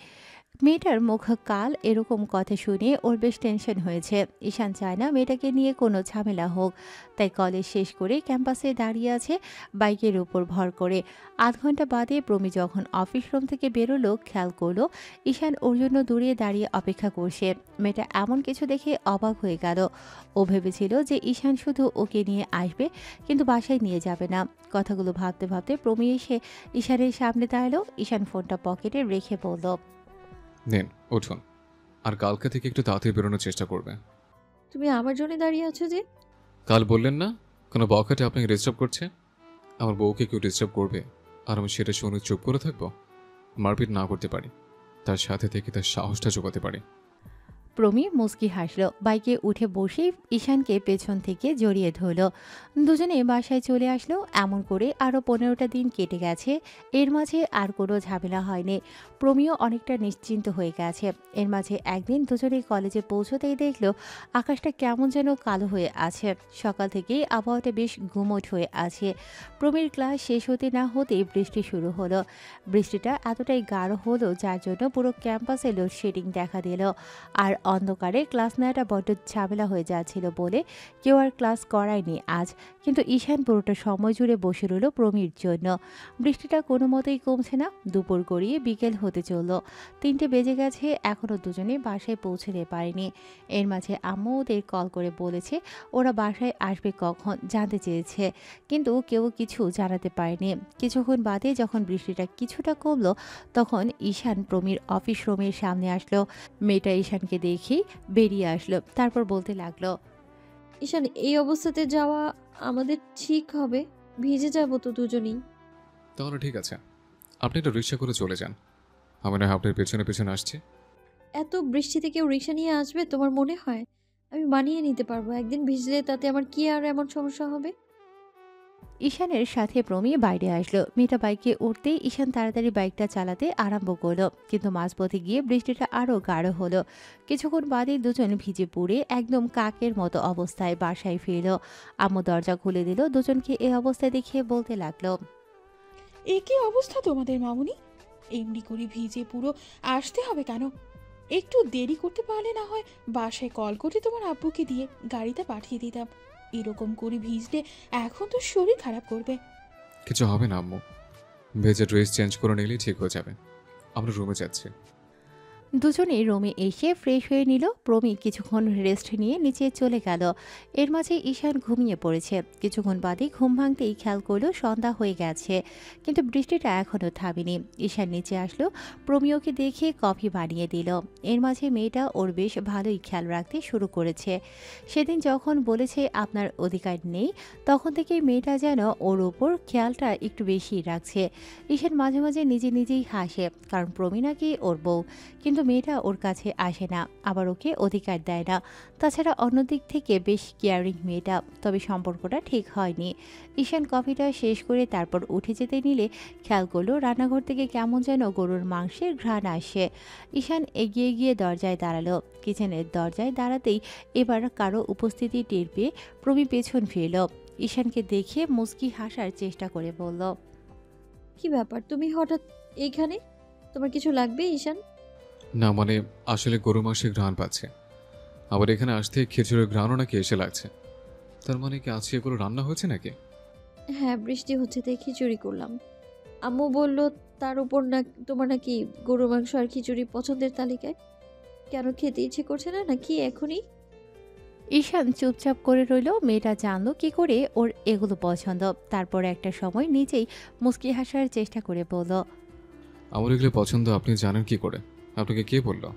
মেয়েটার মুখ কাল এরকম কথা শুনে ওর বেশ টেনশন হয়েছে। ঈশান চায় না মেয়েটাকে নিয়ে কোনো ঝামেলা হোক, তাই কলেজ শেষ করে ক্যাম্পাসে দাঁড়িয়ে আছে বাইকের উপর ভর করে। আধ ঘন্টা বাদে প্রমি যখন অফিস রুম থেকে বেরোলো, খেয়াল করলো ঈশান ওর জন্য দূরে দাঁড়িয়ে অপেক্ষা করছে। মেয়েটা এমন কিছু দেখে অবাক হয়ে গেল। ও ভেবেছিল যে ঈশান শুধু ওকে নিয়ে আসবে, কিন্তু বাসায় নিয়ে যাবে না। কথাগুলো ভাবতে ভাবতে প্রমি এসে ঈশানের সামনে দাঁড়ালো। ঈশান ফোনটা পকেটে রেখে বলল, নিন উঠুন, আর কালকে থেকে একটু তাড়াতাড়ি বেরোনোর চেষ্টা করবে। তুমি আমার জন্য দাঁড়িয়ে আছো যে? কাল বললেন না কোনো বখাটে আপনাকে ডিস্টার্ব করছে। আমার বউকে কেউ ডিস্টার্ব করবে আর আমি সেটা শুনে চুপ করে থাকবো? মারপিট না করতে পারি, তার সাথে থেকে তার সাহসটা জোগাতে পারি। প্রমি মুচকি হাসল, বাইকে উঠে বসেই ঈশানকে পেছন থেকে জড়িয়ে ধরল। দুজনে বাসায় চলে আসলো। এমন করে আরও 15টা দিন কেটে গেছে। এর মাঝে আর কোনো ঝামেলা হয়নি। প্রমিও অনেকটা নিশ্চিন্ত হয়ে গেছে। এর মাঝে একদিন দুজনেই কলেজে পৌঁছতেই দেখলো আকাশটা কেমন যেন কালো হয়ে আছে। সকাল থেকেই আবহাওয়াটা বেশ গুমোট হয়ে আছে। প্রমির ক্লাস শেষ হতে না হতেই বৃষ্টি শুরু হলো। বৃষ্টিটা এতটাই গাঢ় হলো যার জন্য পুরো ক্যাম্পাসে লোডশেডিং দেখা দিল। আর অন্ধকারে ক্লাস নেওয়াটা বড্ড ঝামেলা হয়ে যাচ্ছিল বলে কেউ আর ক্লাস করায়নি আজ। কিন্তু ঈশান পুরোটা সময় জুড়ে বসে রইল প্রমির জন্য। বৃষ্টিটা কোনো মতেই কমছে না। দুপুর গড়িয়ে বিকেল হতে চলল। 3টে বেজে গেছে, এখনও দুজনে বাসায় পৌঁছতে পারেনি। এর মাঝে আম্মু ওদের কল করে বলেছে ওরা বাসায় আসবে কখন, জানতে চেয়েছে, কিন্তু কেউ কিছু জানাতে পারেনি। কিছুক্ষণ বাদে যখন বৃষ্টিটা কিছুটা কমলো তখন ঈশান প্রমির অফিস রুমের সামনে আসলো। মেয়েটা ঈশানকে দেখেই বেরিয়ে আসলো, তারপর বলতে লাগলো, ঈশান, এই অবস্থাতে যাওয়া আমাদের ঠিক হবে? ভিজে যাব তো দুজনেই। তাহলে ঠিক আছে, আপনি একটা রিক্সা করে চলে যান, আমি না আপনার পেছনে পেছনে আসছি। এত বৃষ্টিতে কেউ রিক্সা নিয়ে আসবে তোমার মনে হয়? আমি মানিয়ে নিতে পারবো, একদিন ভিজলে তাতে আমার কি আর এমন সমস্যা হবে? ঈশানের সাথে প্রমি বাইরে আসলো। মেয়েটা বাইকে উঠতেই ঈশান তাড়াতাড়ি বাইকটা চালাতে আরম্ভ করলো, কিন্তু মাঝপথে গিয়ে বৃষ্টিটা আরও গাঢ় হলো। কিছুক্ষণ বাদেই দুজন ভিজে পুড়ে একদম কাকের মতো অবস্থায় বাসায় ফিরল। আম্মু দরজা খুলে দিল। দুজনকে এই অবস্থায় দেখে বলতে লাগলো, এ কি অবস্থা তোমাদের মামুনি? এমনি করে ভিজে পুরো আসতে হবে কেন? একটু দেরি করতে পারলে না হয় বাসায় কল করে তোমার আব্বুকে দিয়ে গাড়িতে পাঠিয়ে দিতাম। এরকম করে ভিজলে এখন তো শরীর খারাপ করবে। কিছু হবে না আম্মু, ভেজে ড্রেস চেঞ্জ করে নিলেই ঠিক হয়ে যাবে। আমরা রুমে যাচ্ছি। দুজনেই রুমে এসে ফ্রেশ হয়ে নিল। প্রমি কিছুক্ষণ রেস্ট নিয়ে নিচে চলে গেল। এর মাঝে ঈশান ঘুমিয়ে পড়েছে। কিছুক্ষণ বাদে ঘুম ভাঙতেই খেয়াল করলো সন্ধ্যা হয়ে গেছে, কিন্তু বৃষ্টিটা এখনও থামেনি। ঈশান নিচে আসলো, প্রমিওকে দেখে কফি বানিয়ে দিল। এর মাঝে মেয়েটা ওর বেশ ভালোই খেয়াল রাখতে শুরু করেছে। সেদিন যখন বলেছে আপনার অধিকার নেই, তখন থেকে মেয়েটা যেন ওর ওপর খেয়ালটা একটু বেশি রাখছে। ঈশান মাঝে মাঝে নিজে নিজেই হাসে, কারণ প্রমি নাকি ওর বউ, কিন্তু মেয়েটা ওর কাছে আসে না, আবার ওকে অধিকার দেয় না। তাছাড়া অন্যদিক থেকে বেশ কেয়ারিং মেয়েটা, তবে সম্পর্কটা ঠিক হয়নি। ঈশান কফিটা শেষ করে তারপর উঠে যেতে নিলে খেয়াল করলো রান্নাঘর থেকে কেমন যেন গরুর মাংসের ঘ্রাণ আসে। ঈশান এগিয়ে গিয়ে দরজায় দাঁড়ালো। কিচেনের দরজায় দাঁড়াতেই এবার কারো উপস্থিতি টের পেয়ে প্রমি পেছন ফিরল। ঈশানকে দেখে মুচকি হাসার চেষ্টা করে বলল, কি ব্যাপার, তুমি হঠাৎ এইখানে? তোমার কিছু লাগবে ঈশান? না মানে আসলে গরু মাংসের ঘ্রাণ পাচ্ছে, আবার এখানে আসতে খিচুড়ির ঘ্রাণও নাকি এসে লাগছে। তার মানে কি আজকে এগুলো রান্না হয়েছে নাকি? হ্যাঁ, বৃষ্টি হচ্ছে তাই খিচুড়ি করলাম। আম্মু বলল তার উপর না তোমার নাকি গরু মাংস আর খিচুড়ি পছন্দের তালিকায়। কেন খেতে ইচ্ছে করছে না নাকি এখনই? ঈশান চুপচাপ করে রইল। মেয়েটা জানলো কি করে ওর এগুলো পছন্দ। তারপর একটা সময় নিজেই মুচকি হাসার চেষ্টা করে বলল, আমার এগুলো পছন্দ আপনি জানেন কি করে? আপনাকে কে বললো?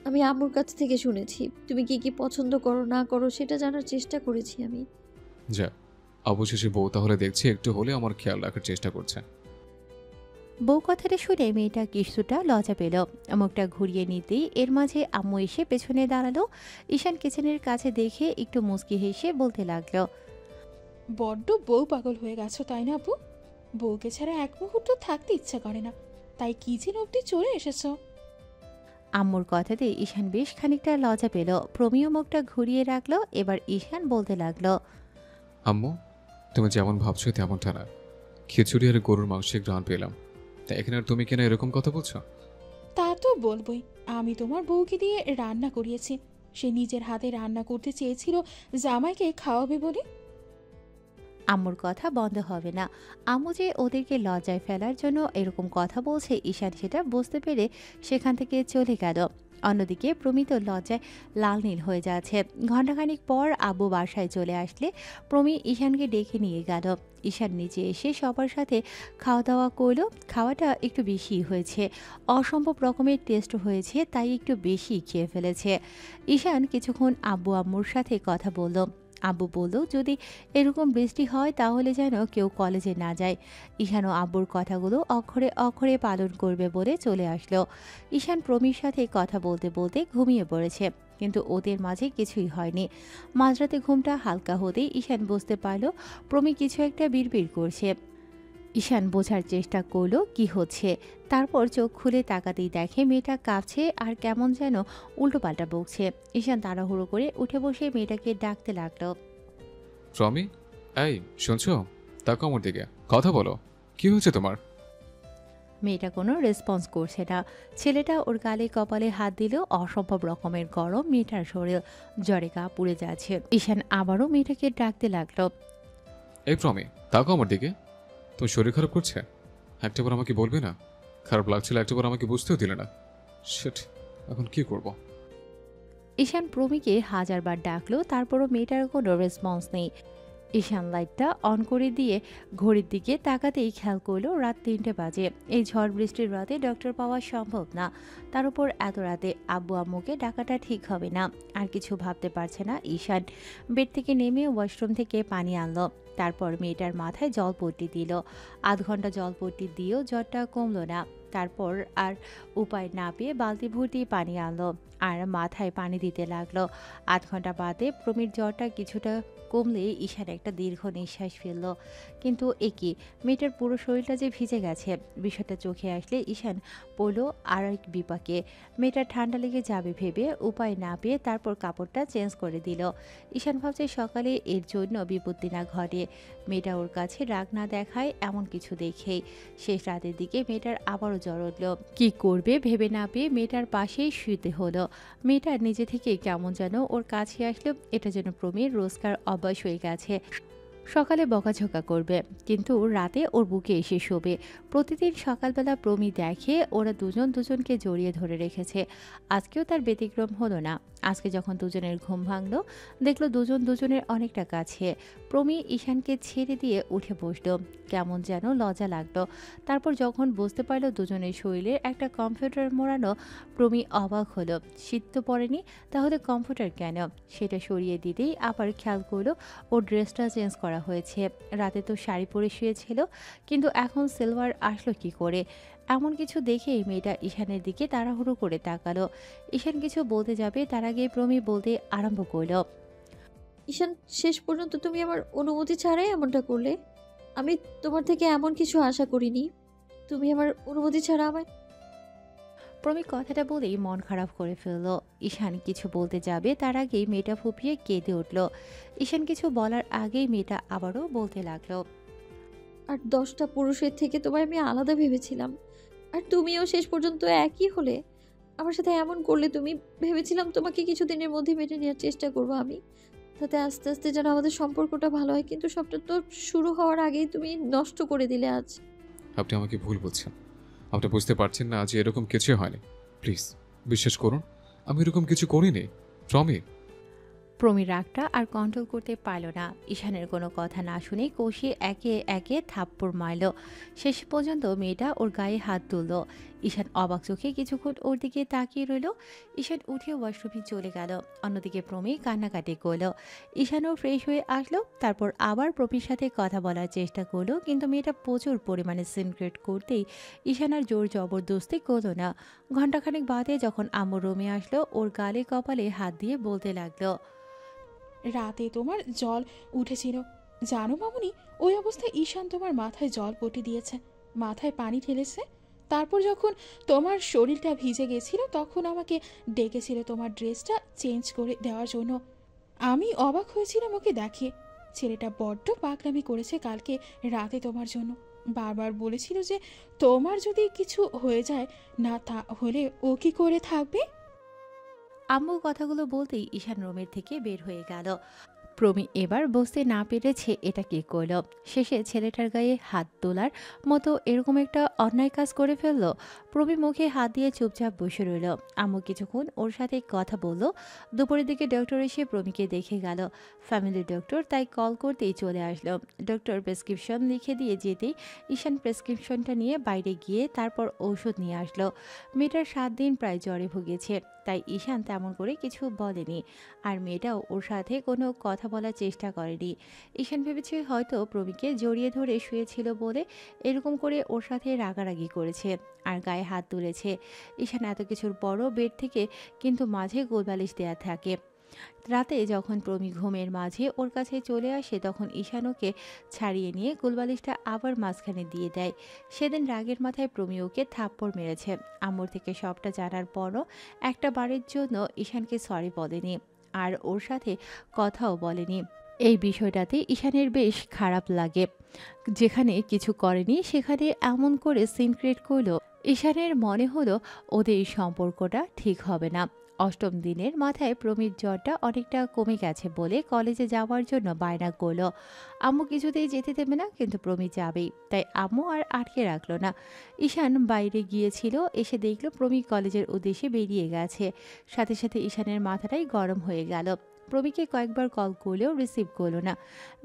আমি আম্মুর কাছ থেকে শুনেছি তুমি কি কি পছন্দ করো না করো সেটা জানার চেষ্টা করেছি আমি। যা, অবশেষে বউ তাহলে দেখছি একটু হলে আমার খেয়াল রাখার চেষ্টা করছে। বউ কথাটা শুনে মেয়েটা কিছুটা লজ্জা পেল। মুখটা ঘুরিয়ে নিতেই এর মাঝে আম্মু এসে পেছনে দাঁড়ালো। ঈশান কিচেনের কাছে দেখে একটু মুচকি হেসে বলতে লাগলো, বড্ড বউ পাগল হয়ে গেছো তাই না আপু? বউকে ছাড়া এক মুহূর্ত থাকতে ইচ্ছা করে না, তাই কিচেন অবধি চলে এসেছো। আম্মুর কথাতে ঈশান বেশ খানিকটা লজ্জা পেল। প্রমিও মুখটা ঘুরিয়ে রাখলো। এবার ঈশান বলতে লাগলো, আম্মু, তুমি যেমন ভাবছো তেমনটা না। খিচুড়ি আর গরুর মাংসের ঘ্রাণ পেলাম, তা এখানে আর তুমি কেন এরকম কথা বলছো? তা তো বলবই, আমি তোমার বউকে দিয়ে রান্না করিয়েছি। সে নিজের হাতে রান্না করতে চেয়েছিল জামাইকে খাওয়াবে বলে। আম্মুর কথা বন্ধ হবে না। আম্মু যে ওদেরকে লজ্জায় ফেলার জন্য এরকম কথা বলছে ঈশান সেটা বুঝতে পেরে সেখান থেকে চলে গেল। অন্যদিকে প্রমিত লজ্জায় লাল নীল হয়ে যাচ্ছে। ঘণ্টাখানিক পর আব্বু বাসায় চলে আসলে প্রমি ঈশানকে ডেকে নিয়ে গেল। ঈশান নিচে এসে সবার সাথে খাওয়া দাওয়া করলো। খাওয়াটা একটু বেশি হয়েছে, অসম্ভব রকমের টেস্ট হয়েছে, তাই একটু বেশি খেয়ে ফেলেছে। ঈশান কিছুক্ষণ আব্বু আম্মুর সাথে কথা বলল। আব্বু বলল যদি এরকম বৃষ্টি হয় তাহলে যেন কেউ কলেজে না যায়। ঈশানও আব্বুর কথাগুলো অক্ষরে অক্ষরে পালন করবে বলে চলে আসলো। ঈশান প্রমির সাথে কথা বলতে বলতে ঘুমিয়ে পড়েছে, কিন্তু ওদের মাঝে কিছুই হয়নি। মাঝরাতে ঘুমটা হালকা হতেই ঈশান বুঝতে পারল প্রমি কিছু একটা বিড়বিড় করছে। ঈশান বোঝার চেষ্টা করলো কি হচ্ছে, তারপর চোখ খুলে তাকাতেই দেখে মেয়েটা কাঁপছে আর কেমন যেন উল্টোপাল্টা বকছে। ঈশান তাড়াহুড়ো করে উঠে বসে মেয়েটাকে ডাকতে লাগলো। প্রমি, এই শুনছো? তাকাও আমার দিকে, কথা বলো, কি হয়েছে তোমার? মেয়েটা কোনো রেসপন্স করছে না। ছেলেটা ওর গালে কপালে হাত দিলেও অসম্ভব রকমের গরম মেয়েটার শরীর, জ্বরে গা পুড়ে যাচ্ছে। ঈশান আবারও মেয়েটাকে ডাকতে লাগলো। এই প্রমি, তাকাও আমার দিকে, তোর শরীর খারাপ করছে? একটাবার আমাকে বলবে না? খারাপ লাগছিল একটাবার আমাকে বুঝতেও দিলে না। শিট, এখন কি করব? ঈশান প্রমিকে হাজারবার ডাকলো, তারপরও মেয়েটার কোনো রেসপন্স নেই। ঈশান লাইটটা অন করে দিয়ে ঘড়ির দিকে তাকাতেই খেয়াল করলো রাত 3টে বাজে। এই ঝড় বৃষ্টির রাতে ডক্টর পাওয়া সম্ভব না, তার উপর এত রাতে আব্বু আম্মুকে ডাকাটা ঠিক হবে না। আর কিছু ভাবতে পারছে না ঈশান। বেড থেকে নেমে ওয়াশরুম থেকে পানি আনলো, তারপর মেয়েটার মাথায় জলপট্টি দিল। আধ ঘন্টা জলপট্টি দিয়েও জ্বরটা কমলো না। তারপর আর উপায় না পেয়ে বালতি ভর্তি পানি আনলো আর মাথায় পানি দিতে লাগলো। আধ ঘন্টা বাদে প্রমির জ্বরটা কিছুটা কমলে ঈশান একটা দীর্ঘ নিঃশ্বাস ফেলল। কিন্তু একি মেয়েটার পুরো শরীরটা যে ভিজে গেছে, বিষয়টা চোখে আসলে ঈশান পড়ল আর এক বিপাকে। মেয়েটার ঠান্ডা লেগে যাবে ভেবে উপায় না পেয়ে তারপর কাপড়টা চেঞ্জ করে দিল। ঈশান ভাবছে সকালে এর জন্য বিপত্তি না ঘটে, মেয়েটা ওর কাছে রাগ না দেখায় এমন কিছু দেখেই। শেষ রাতের দিকে মেয়েটার আবারও জ্বর উঠল। কি করবে ভেবে না পেয়ে মেয়েটার পাশেই শুতে হলো। মেয়েটা নিজে থেকে কেমন যেন ওর কাছে আসলো, এটা যেন প্রমির রোজকার অভ্যাস হয়ে গেছে। সকালে বকাঝকা করবে কিন্তু রাতে ওর বুকে এসে শোবে। প্রতিদিন সকালবেলা প্রমি দেখে ওরা দুজন দুজনকে জড়িয়ে ধরে রেখেছে, আজকেও তার ব্যতিক্রম হলো না। আজকে যখন দুজনের ঘুম ভাঙলো দেখলো দুজন দুজনের অনেকটা কাছে। প্রমি ঈশানকে ছেড়ে দিয়ে উঠে বসলো, কেমন যেন লজ্জা লাগলো। তারপর যখন বুঝতে পারলো দুজনের শরীরের একটা কম্পিউটার মোড়ানো, প্রমি অবাক হলো। শীত তো পড়েনি, তাহলে কম্পিউটার কেন? সেটা সরিয়ে দিতেই আবার খেয়াল করলো ওর ড্রেসটা চেঞ্জ করা হয়েছে। রাতে তো শাড়ি পরে শুয়েছিল, কিন্তু এখন সিলভার আসলো কি করে? এমন কিছু দেখেই মেয়েটা ঈশানের দিকে তাড়াহুড়ো করে তাকালো। ঈশান কিছু বলতে যাবে তার আগে প্রমি বলতে আরম্ভ করলো। ঈশান, শেষ পর্যন্ত তুমি আমার অনুমতি ছাড়াই এমনটা করলে। আমি তোমার থেকে এমন কিছু আশা করিনি। তুমি আমার অনুমতি ছাড়া আমায়। প্রমি কথাটা বলেই মন খারাপ করে ফেললো। ঈশান কিছু বলতে যাবে তার আগেই মেয়েটা ফুপিয়ে কেঁদে উঠল। ঈশান কিছু বলার আগেই মেয়েটা আবারও বলতে লাগলো। আর 10টা পুরুষের থেকে তোমায় আমি আলাদা ভেবেছিলাম, আর তুমিও শেষ পর্যন্ত একই হলে। আমার সাথে এমন করলে তুমি। ভেবেছিলাম তোমাকে কিছুদিনের মধ্যে মেনে নেওয়ার চেষ্টা করবো আমি, তাতে আস্তে আস্তে যেন আমাদের সম্পর্কটা ভালো হয়, কিন্তু সবটা তো শুরু হওয়ার আগেই তুমি নষ্ট করে দিলে আজ। আপনি আমাকে ভুল বলছেন, আপনি বুঝতে পারছেন না যে এরকম কিছু হয়নি। প্লিজ বিশ্বাস করুন, আমি এরকম কিছু করিনি প্রমি। প্রমি রাগটা আর কন্ট্রোল করতে পারল না। ঈশানের কোনো কথা না শুনে কষিয়ে একে একে থাপ্পড় মারল। শেষ পর্যন্ত মেয়েটা ওর গায়ে হাত তুলল। ঈশান অবাক চোখে কিছুক্ষণ ওর দিকে তাকিয়ে রইল। ঈশান উঠে ওয়াশরুমে চলে গেল। অন্যদিকে প্রমি কান্নাকাটি করল। ঈশানও ফ্রেশ হয়ে আসলো, তারপর আবার প্রমির সাথে কথা বলার চেষ্টা করলো, কিন্তু মেয়েটা প্রচুর পরিমাণে সিনক্রেট করতেই ঈশান আর জোর জবরদস্তি করলো না। ঘণ্টাখানেক বাদে যখন আম্মু রুমে আসলো, ওর গালে কপালে হাত দিয়ে বলতে লাগলো। রাতে তোমার জল উঠেছিল জানো মামুনি, ওই অবস্থায় ঈশান তোমার মাথায় জল পটি দিয়েছে, মাথায় পানি ঢেলেছে। তারপর যখন তোমার শরীরটা ভিজে গেছিল তখন আমাকে ডেকেছিল তোমার ড্রেসটা চেঞ্জ করে দেওয়ার জন্য। আমি অবাক হয়েছিলাম ওকে দেখে। ছেলেটা বড্ড পাগলামি করেছে কালকে রাতে তোমার জন্য। বারবার বলেছিল যে তোমার যদি কিছু হয়ে যায় না তাহলে ও কি করে থাকবে। আম্মু কথাগুলো বলতেই ঈশান রুমের থেকে বের হয়ে গেল। প্রমি এবার বুঝতে না পেরেছে এটা কি করল। শেষে ছেলেটার গায়ে হাত তোলার মতো এরকম একটা অন্যায় কাজ করে ফেলল। প্রমি মুখে হাত দিয়ে চুপচাপ বসে রইল। আম্মু কিছুক্ষণ ওর সাথে কথা বলল। দুপুরের দিকে ডক্টর এসে প্রমিকে দেখে গেল। ফ্যামিলি ডক্টর তাই কল করতেই চলে আসলো। ডক্টর প্রেসক্রিপশন লিখে দিয়ে যেতেই ঈশান প্রেসক্রিপশনটা নিয়ে বাইরে গিয়ে তারপর ঔষধ নিয়ে আসলো। মেয়েটার 7 দিন প্রায় জ্বরে ভুগেছে, তাই ঈশান তেমন করে কিছু বলেনি। আর মেয়েটাও ওর সাথে কোনো কথা বলার চেষ্টা করেনি। ঈশান ভেবেছে হয়তো প্রমিকে জড়িয়ে ধরে শুয়েছিল বলে এরকম করে ওর সাথে রাগারাগি করেছে আর গায়ে হাত তুলেছে। ঈশান এত কিছুর পরও বেড থেকে কিন্তু মাঝে গোলবালিশ দেয়া থাকে। রাতে যখন প্রমি ঘুমের মাঝে ওর কাছে চলে আসে তখন ঈশান ওকে ছাড়িয়ে নিয়ে গোলবালিশটা আবার মাঝখানে দিয়ে দেয়। সেদিন রাগের মাথায় প্রমি ওকে থাপ্পড় মেরেছে। আম্মুর থেকে সবটা জানার পরও একটা বারের জন্য ঈশানকে সরি বলেনি আর ওর সাথে কথাও বলেনি। এই বিষয়টাতে ঈশানের বেশ খারাপ লাগে। যেখানে কিছু করেনি সেখানে এমন করে সিন ক্রিয়েট করলো। ঈশানের মনে হলো ওদের এই সম্পর্কটা ঠিক হবে না। অষ্টম দিনের মাথায় প্রমির জ্বরটা অনেকটা কমে গেছে বলে কলেজে যাওয়ার জন্য বায়না করলো। আম্মু কিছুতেই যেতে দেবে না, কিন্তু প্রমি যাবেই, তাই আম্মু আর আটকে রাখলো না। ঈশান বাইরে গিয়েছিল, এসে দেখলো প্রমি কলেজের উদ্দেশ্যে বেরিয়ে গেছে। সাথে সাথে ঈশানের মাথাটাই গরম হয়ে গেল। প্রমিকে কয়েকবার কল করলেও রিসিভ করলো না।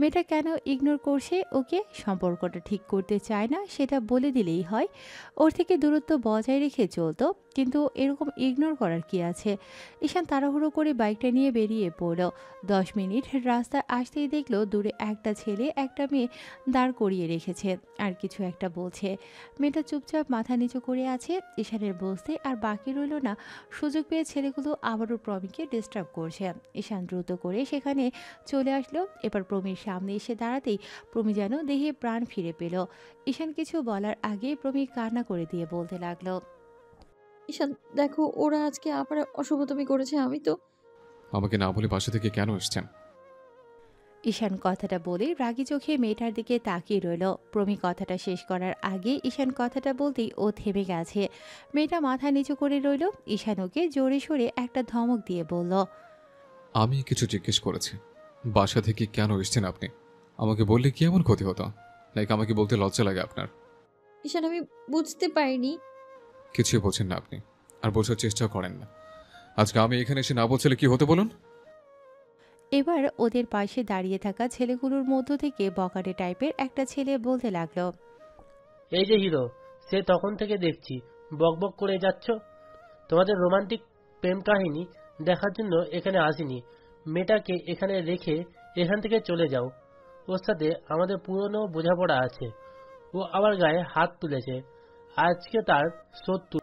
মেয়েটা কেন ইগনোর করছে ওকে? সম্পর্কটা ঠিক করতে চায় না সেটা বলে দিলেই হয়। ওর থেকে দূরত্ব বজায় রেখে চলতো, কিন্তু এরকম ইগনোর করার কি আছে? ঈশান তাড়াহুড়ো করে বাইকটা নিয়ে বেরিয়ে পড়ল। 10 মিনিট রাস্তায় আসতেই দেখলো দূরে একটা ছেলে একটা মেয়ে দাঁড় করিয়ে রেখেছে আর কিছু একটা বলছে। মেয়েটা চুপচাপ মাথা নিচু করে আছে। ঈশানের বসতে আর বাকি রইল না। সুযোগ পেয়ে ছেলেগুলো আবারও প্রমিকে ডিস্টার্ব করছে। ঈশান দ্রুত করে সেখানে চলে আসলো। এবার প্রমির সামনে এসে দাঁড়াতেই প্রমি যেন দেহে প্রাণ ফিরে পেল। ঈশান কিছু বলার আগেই প্রমি কান্না করে দিয়ে বলতে লাগলো, ঈশান দেখো, ওরা আজকে আবার অশুভতমি করেছে। আমি তো আমাকে না বলে বাসা থেকে কেন এসছেন? ঈশান কথাটা বলে রাগী চোখে মেয়েটার দিকে তাকিয়ে রইল। প্রমি কথাটা শেষ করার আগে ঈশান কথাটা বলতেই ও থেমে গেছে। মেয়েটা মাথা নিচু করে রইল। ঈশান ওকে জোরে সোরে একটা ধমক দিয়ে বলল, আমি কিছু জিজ্ঞেস করেছি, বাসা থেকে কেন এসছেন আপনি? আমাকে বললে কি এমন ক্ষতি হতো? লাইক আমাকে বলতে লজ্জা লাগে আপনার? ঈশান আমি বুঝতে পারিনি। কিছুই বোঝেন না আপনি, আর বোঝার চেষ্টাও করেন না। আজকে আমি এখানে এসে না বলছিলে কি হতে বলুন? এবার ওদের পাশে দাঁড়িয়ে থাকা ছেলেগুলোর মধ্য থেকে বকাটে টাইপের একটা ছেলে বলতে লাগলো, এই যে হিরো, সে তখন থেকে দেখছি বকবক করে যাচ্ছ। তোমাদের রোমান্টিক প্রেম কাহিনী দেখার জন্য এখানে আসিনি। মেয়েটাকে এখানে রেখে এখান থেকে চলে যাও। ওর সাথে আমাদের পুরনো বোঝাপড়া আছে। ও আবার গায়ে হাত তুলেছে, আজকে তার শত্রু।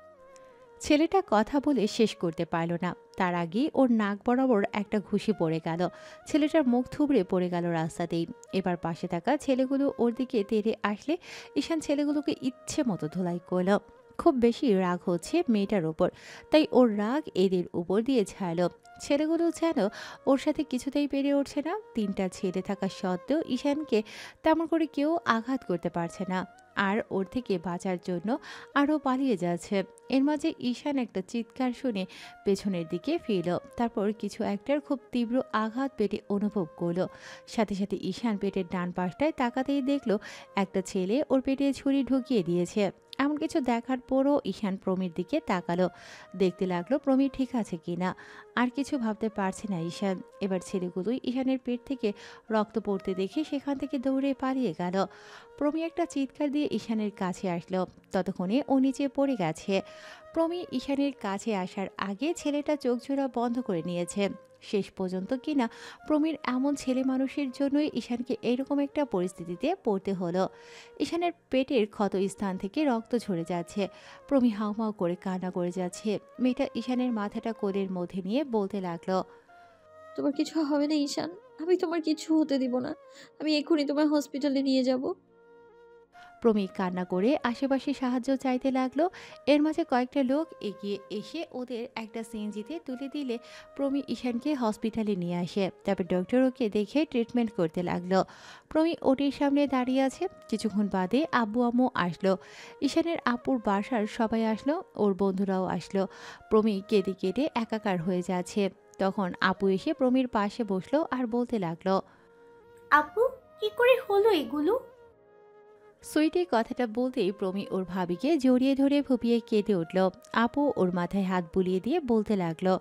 ছেলেটা কথা বলে শেষ করতে পারল না, তার আগেই ওর নাক বরাবর একটা ঘুষি পড়ে গেল। ছেলেটার মুখ থুবড়ে পড়ে গেল রাস্তাতেই। এবার পাশে থাকা ছেলেগুলো ওর দিকে তেড়ে আসলে ঈশান ছেলেগুলোকে ইচ্ছে মতো ধোলাই করল। খুব বেশি রাগ হচ্ছে মেয়েটার ওপর, তাই ওর রাগ এদের উপর দিয়ে ছাড়ল। ছেলেগুলো যেন ওর সাথে কিছুতেই পেরে উঠছে না। 3টা ছেলে থাকা সত্ত্বেও ঈশানকে তেমন করে কেউ আঘাত করতে পারছে না, আর ওর থেকে বাঁচার জন্য আরও পালিয়ে যাচ্ছে। এর মাঝে ঈশান একটা চিৎকার শুনে পেছনের দিকে ফিরল। তারপর কিছু একটার খুব তীব্র আঘাত পেটে অনুভব করলো। সাথে সাথে ঈশান পেটের ডান পাশটায় তাকাতেই দেখলো একটা ছেলে ওর পেটে ছুরি ঢুকিয়ে দিয়েছে। এমন কিছু দেখার পরও ঈশান প্রমির দিকে তাকালো, দেখতে লাগলো প্রমি ঠিক আছে কিনা। আর কিছু ভাবতে পারছে না ঈশান। এবার ছেলেগুলোই ঈশানের পেট থেকে রক্ত পড়তে দেখে সেখান থেকে দৌড়ে পালিয়ে গেল। প্রমি একটা চিৎকার দিয়ে ঈশানের কাছে আসলো, ততক্ষণে ও নিচে পড়ে গেছে। প্রমি ঈশানের কাছে আসার আগে ছেলেটা চোখজোড়া বন্ধ করে নিয়েছে। শেষ পর্যন্ত কিনা প্রমির এমন ছেলে মানুষের জন্যই ঈশানকে এইরকম একটা পরিস্থিতিতে পড়তে হলো। ঈশানের পেটের ক্ষত স্থান থেকে রক্ত ঝরে যাচ্ছে। প্রমি হাউমাউ করে কান্না করে যাচ্ছে। মেয়েটা ঈশানের মাথাটা কোলের মধ্যে নিয়ে বলতে লাগলো, তোমার কিছু হবে না ঈশান, আমি তোমার কিছু হতে দিব না। আমি এক্ষুনি তোমার হসপিটালে নিয়ে যাব। প্রমি কান্না করে আশেপাশে সাহায্য চাইতে লাগলো। এর মাঝে কয়েকটা লোক এগিয়ে এসে ওদের একটা সিএনজিতে তুলে দিলে প্রমি ঈশানকে হসপিটালে নিয়ে আসে। তারপর ডক্টর ওকে দেখে ট্রিটমেন্ট করতে লাগলো। প্রমি ওটির সামনে দাঁড়িয়ে আছে। কিছুক্ষণ বাদে আব্বু আম্মু আসলো। ঈশানের আপুর বাসার সবাই আসলো, ওর বন্ধুরাও আসলো। প্রমি কেঁদে কেটে একাকার হয়ে যাচ্ছে। তখন আপু এসে প্রমির পাশে বসলো আর বলতে লাগলো, আপু, কি করে হলো এগুলো? সুইটি কথাটা বলতেই প্রমি ওর ভাবিকে জড়িয়ে ধরে ফুপিয়ে কেঁদে উঠল। আপু ওর মাথায় হাত বুলিয়ে দিয়ে বলতে লাগলো,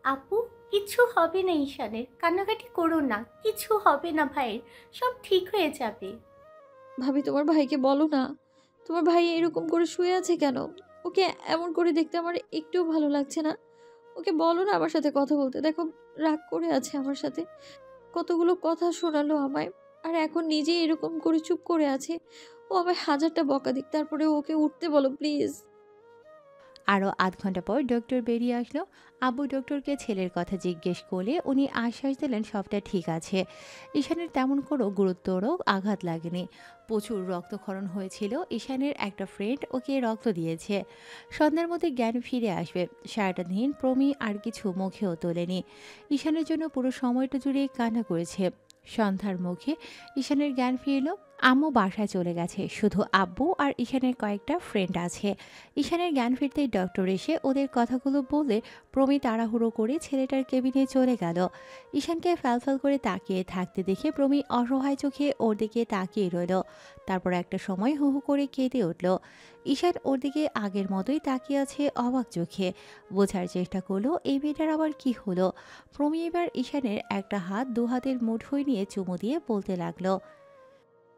আপু, কিছু হবে না ঈশানের, কান্নাকাটি করো না, কিছু হবে না ভাইয়ের, সব ঠিক হয়ে যাবে। ভাবি তোমার ভাইকে বলো না, তোমার ভাই এরকম করে শুয়ে আছে কেন? ওকে এমন করে দেখতে আমার একটুও ভালো লাগছে না। ওকে বলো না আমার সাথে কথা বলতে। দেখো রাগ করে আছে আমার সাথে। কতগুলো কথা শোনালো আমায়, আর এখন নিজেই এরকম করে চুপ করে আছে। ও আমায় হাজারটা বকা দিক, তারপরে ওকে উঠতে বলো প্লিজ। আরও আধ ঘন্টা পর ডক্টর বেরিয়ে আসলো। আব্বু ডক্টরকে ছেলের কথা জিজ্ঞেস করলে উনি আশ্বাস দিলেন সবটা ঠিক আছে। ঈশানের তেমন কোনো গুরুতর আঘাত লাগেনি। প্রচুর রক্তক্ষরণ হয়েছিল। ঈশানের একটা ফ্রেন্ড ওকে রক্ত দিয়েছে। সন্ধ্যার মধ্যে জ্ঞান ফিরে আসবে। সারাটা দিন প্রমি আর কিছু মুখেও তোলেনি। ঈশানের জন্য পুরো সময়টা জুড়ে কান্না করেছে। সন্ধ্যার মুখে ঈশানের জ্ঞান ফিরল। আম্মু বাসায় চলে গেছে, শুধু আব্বু আর ঈশানের কয়েকটা ফ্রেন্ড আছে। ঈশানের জ্ঞান ফিরতেই ডক্টর এসে ওদের কথাগুলো বলে প্রমি তাড়াহুড়ো করে ছেলেটার কেবিনে চলে গেল। ঈশানকে ফ্যালফ্যাল করে তাকিয়ে থাকতে দেখে প্রমি অসহায় চোখে ওর দিকে তাকিয়ে রইল। তারপর একটা সময় হু হু করে কেঁদে উঠল। ঈশান ওর দিকে আগের মতোই তাকিয়ে আছে অবাক চোখে। বোঝার চেষ্টা করলো এই মেয়েটার আবার কি হলো। প্রমি এবার ঈশানের একটা হাত দু হাতের মুঠোয় নিয়ে চুমু দিয়ে বলতে লাগলো,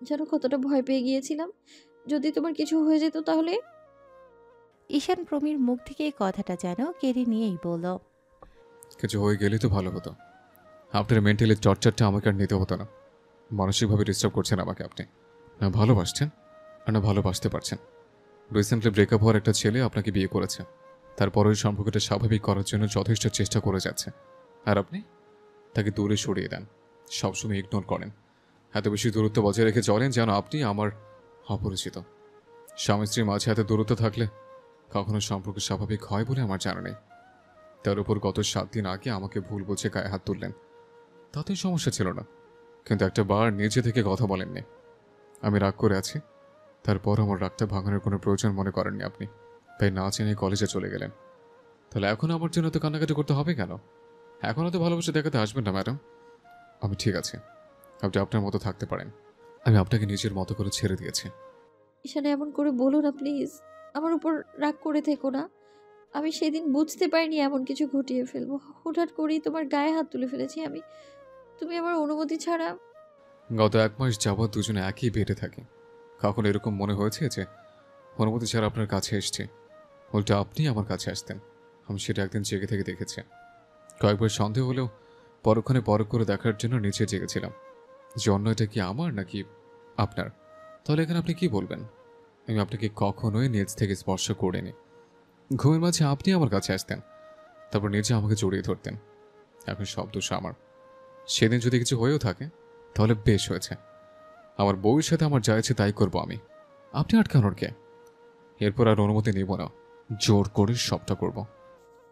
যেন কতটা ভয় পেয়ে গিয়েছিলাম, যদি তোমার কিছু হয়ে যেত তাহলে। ঈশান প্রমির মুখ থেকে এই কথাটা যেন কেড়ে নিয়েই বলল, কিছু হয়ে গেলে তো ভালো হতো। আপনার মেন্টালি টর্চারটা আমাকে আর নিতে হতো না। মানসিকভাবে ডিস্টার্ব করছেন আমাকে আপনি। না ভালোবাসছেন আর না ভালোবাসতে পারছেন। রিসেন্টলি ব্রেকআপ হওয়ার একটা ছেলে আপনাকে বিয়ে করেছে, তারপর ওই সম্পর্কটা স্বাভাবিক করার জন্য যথেষ্ট চেষ্টা করে যাচ্ছে, আর আপনি তাকে দূরে সরিয়ে দেন, সবসময় ইগনোর করেন। এত বেশি দূরত্ব বজায় রেখে চলেন যেন আপনি আমার অপরিচিত। স্বামী স্ত্রীর মাঝে এত দূরত্ব থাকলে কখনো সম্পর্ক স্বাভাবিক হয় বলে আমার জানা নেই। তার উপর গত 7 দিন আগে আমাকে ভুল বুঝে গায়ে হাত তুললেন, তাতেই সমস্যা ছিল না, কিন্তু একটা বার নিজে থেকে কথা বলেননি। আমি রাগ করে আছি, তারপর আমার রাগটা ভাঙানোর কোনো প্রয়োজন মনে করেননি আপনি, তাই না চেনে কলেজে চলে গেলেন। তাহলে এখন আমার জন্য তো কান্নাকাটি করতে হবে কেন? এখনও তো ভালোবাসা দেখাতে আসবেন না ম্যাডাম। আমি ঠিক আছে, আপনি আপনার মতো থাকতে পারেন। আমি আপনাকে নিজের মতো করে ছেড়ে দিয়েছি। ঈশান এমন করে বলো না প্লিজ, আমার উপর রাগ করে থেকো না। আমি সেদিন বুঝতে পারিনি এমন কিছু ঘটিয়ে ফেলবো, হুটহাট করেই তোমার গায়ে হাত তুলে ফেলেছি আমি। তুমি আমার অনুমতি ছাড়া। গত 1 মাস যাবৎ দুজনে একই বেডে থাকি। কখনো এরকম মনে হয়েছে যে অনুমতি ছাড়া আপনার কাছে এসছে? উল্টা আপনি আমার কাছে আসতেন। আমি সেটা একদিন জেগে থেকে দেখেছি। কয়েকবার সন্দেহ হলেও পরক্ষণে পরখ করে দেখার জন্য নিচে জেগেছিলাম যে অন্যটা কি আমার নাকি আপনার। তাহলে এখানে আপনি কি বলবেন? আমি আপনাকে কখনোই নিজ থেকে স্পর্শ করিনি। ঘুমের মাঝে আপনি আমার কাছে আসতেন, তারপর নিজে আমাকে জড়িয়ে ধরতেন। এখন সব দোষ আমার। সেদিন যদি কিছু হয়েও থাকে তাহলে বেশ হয়েছে। আমার বউয়ের সাথে আমার যা ইচ্ছে তাই করবো আমি। আপনি আটকানোর কে? এরপর আর অনুমতি নিব না, জোর করে সবটা করব।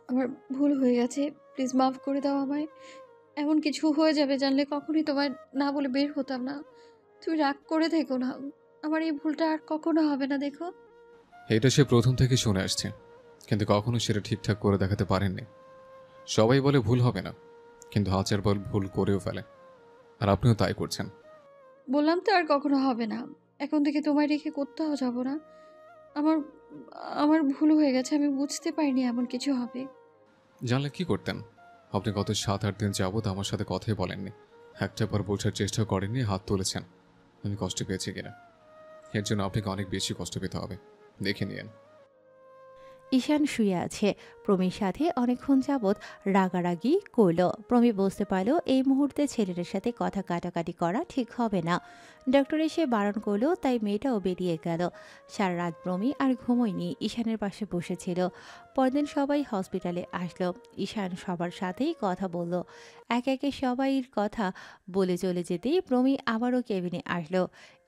আমার ভুল হয়ে গেছে, প্লিজ মাফ করে দাও আমায়। এমন কিছু হয়ে যাবে জানলে কখনোই তোমায় না বলে বের হতাম না। তুমি রাগ করে থেকো না, আমার এই ভুলটা আর কখনো হবে না দেখো। এটা সে প্রথম থেকে শুনে আসছে, কিন্তু কখনো সেটা ঠিকঠাক করে দেখাতে পারেননি। সবাই বলে ভুল হবে না, কিন্তু হাজার বার ভুল করেও ফেলে, আর আপনিও তাই করছেন। বললাম তো আর কখনো হবে না। এখন থেকে তোমায় রেখে কোথাও যাব না। আমার আমার ভুল হয়ে গেছে, আমি বুঝতে পারিনি এমন কিছু হবে। জানলে কি করতেন? আপনি গত 7-8 দিন যাবৎ আমার সাথে কথাই বলেননি, একটা বার বোঝার চেষ্টা করেননি, হাত তুলেছেন আমি কষ্ট পেয়েছি কিনা। এর জন্য আপনাকে অনেক বেশি কষ্ট পেতে হবে, দেখে নিয়েন। ঈশান শুয়ে আছে। প্রমির সাথে অনেকক্ষণ যাবৎ রাগারাগি করল। প্রমি বুঝতে পারল এই মুহূর্তে ছেলেটার সাথে কথা কাটাকাটি করা ঠিক হবে না। ডক্টর এসে বারণ করলো, তাই মেয়েটাও বেরিয়ে গেল। সারা রাত প্রমি আর ঘুমোয়নি, ঈশানের পাশে বসেছিল। পরদিন সবাই হসপিটালে আসলো। ঈশান সবার সাথেই কথা বলল। একে একে সবাইয়ের কথা বলে চলে যেতেই প্রমি আবারও কেবিনে আসলো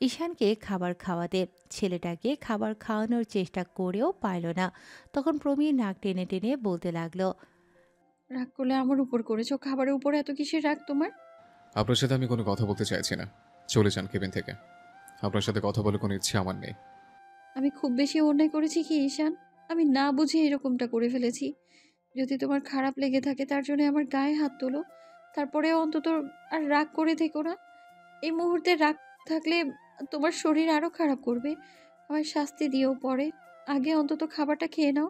ঈশানকে খাবার খাওয়াতে। ছেলেটাকে খাবার খাওয়ানোর চেষ্টা করেও পারল না। তখন প্রমি নাক টেনে টেনে বলতে লাগলো, রাগ করলে আমার উপর করেছো, খাবারের উপর এত কিসের রাগ তোমার? আপনার সাথে আমি কোনো কথা বলতে চাইছি না, চলে যান কেবিন থেকে। আপনার সাথে কথা বলে কোনো ইচ্ছে আমার নেই। আমি খুব বেশি অন্যায় করেছি কি ঈশান? আমি না বুঝে এরকমটা করে ফেলেছি। যদি তোমার খারাপ লেগে থাকে তার জন্য আমার গায়ে হাত তোলো, তারপরে অন্তত আর রাগ করে থেকো না। এই মুহূর্তে রাগ থাকলে তোমার শরীর আরো খারাপ করবে। আমার শাস্তি দিও পরে, আগে অন্তত খাবারটা খেয়ে নাও।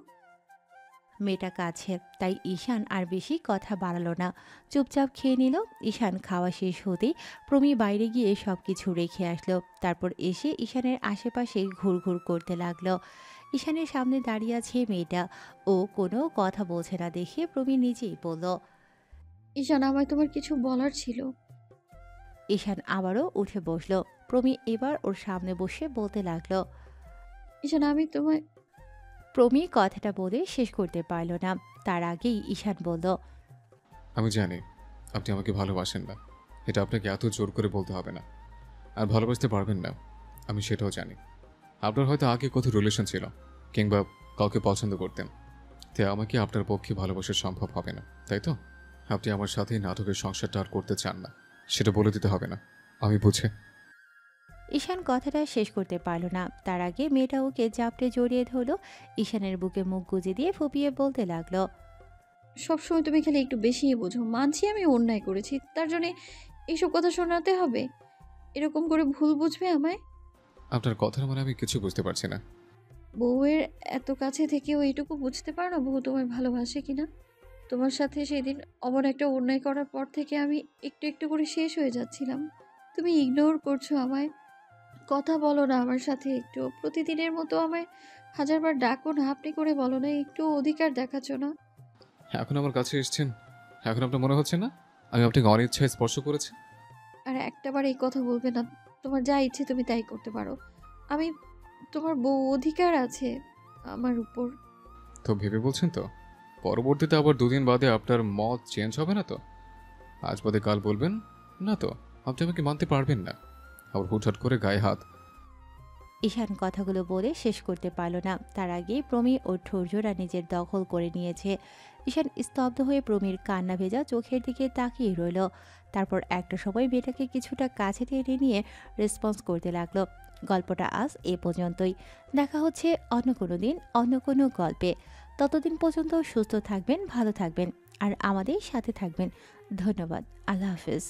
মেয়েটা কাছে, তাই ঈশান আর বেশি কথা বাড়ালো না, চুপচাপ খেয়ে নিল। ঈশান খাওয়া শেষ হতেই প্রমি বাইরে গিয়ে সব কিছু রেখে আসলো। তারপর এসে ঈশানের আশেপাশে ঘুরঘুর করতে লাগলো। ঈশানের সামনে দাঁড়িয়ে আছে মেয়েটা। ও কোনো কথা বলছে না দেখে প্রমি নিজেই বলল, ঈশান, আমায় তোমার কিছু বলার ছিল। ঈশান আবারও উঠে বসলো। প্রমি এবার ওর সামনে বসে বলতে লাগলো। ঈশান আমি তোমায় প্রমি কথাটা বলে শেষ করতে পারল না, তার আগেই ঈশান বলল। আমি জানি আপনি আমাকে ভালোবাসেন না, এটা আপনাকে এত জোর করে বলতে হবে না। আর ভালোবাসতে পারবেন না, আমি সেটাও জানি। আপনার হয়তো আগে কত রিলেশন ছিল, কিংবা কাউকে পছন্দ করতেন, তাই আমাকে আপনার পক্ষে ভালোবাসা সম্ভব হবে না, তাই তো? আপনি আমার সাথে নাটকের সংসারটা আর করতে চান না, সেটা বলে দিতে হবে না, আমি বুঝে। ঈশান কথাটা শেষ করতে পারল না, তার আগে মেয়েটা ওকে জাপটে জড়িয়ে ধরলো। ঈশানের বুকে মুখ গুজে দিয়ে ফুপিয়ে বলতে লাগলো। সবসময় তুমি খালি একটু বেশিই বোঝো। মানছি আমি অন্যায় করেছি, তার জন্য এইসব কথা শোনাতে হবে? এরকম করে ভুল বুঝবে আমায়? আপনার কথার মানে আমি কিছু বুঝতে পারছি না। বউয়ের এত কাছে থেকেও এইটুকু বুঝতে পারো না বউ তোমায় ভালোবাসে কিনা? তোমার সাথে সেদিন অমন একটা অন্যায় করার পর থেকে আমি একটু একটু করে শেষ হয়ে যাচ্ছিলাম। তুমি ইগনোর করছো আমায়, কথা বলো না আমার সাথে একটু। প্রতিদিনের মতো আমায় হাজারবার ডাকো না, আপনি করে বলো না, একটু অধিকার দেখাচ্ছ না। এখন আমার কাছে এসেছেন, এখন আপনার মনে হচ্ছে না আমি আপনাকে অনিচ্ছায় স্পর্শ করেছি? আর একটাবার এই কথা বলবে না। তোমার যা ইচ্ছে তুমি তাই করতে পারো। আমি তোমার বউ, অধিকার আছে আমার উপর। তো ভেবে বলছেন তো? পরবর্তীতে আবার 2 দিন বাদে আপনার মত চেঞ্জ হবে না তো? আজ বাদে কাল বলবেন না তো আপনি আমাকে মানতে পারবেন না, আবার হুটহাট করে গায়ে হাত। ঈশান কথাগুলো বলে শেষ করতে পারল না, তার আগেই প্রমি ওর ধৈর্যরা নিজের দখল করে নিয়েছে। ঈশান স্তব্ধ হয়ে প্রমির কান্না ভেজা চোখের দিকে তাকিয়ে রইল। তারপর একটা সময় মেয়েটাকে কিছুটা কাছে টেনে নিয়ে রেসপন্স করতে লাগলো। গল্পটা আজ এ পর্যন্তই। দেখা হচ্ছে অন্য কোনো দিন অন্য কোনো গল্পে। ততদিন পর্যন্ত সুস্থ থাকবেন, ভালো থাকবেন আর আমাদের সাথে থাকবেন। ধন্যবাদ। আল্লাহ হাফেজ।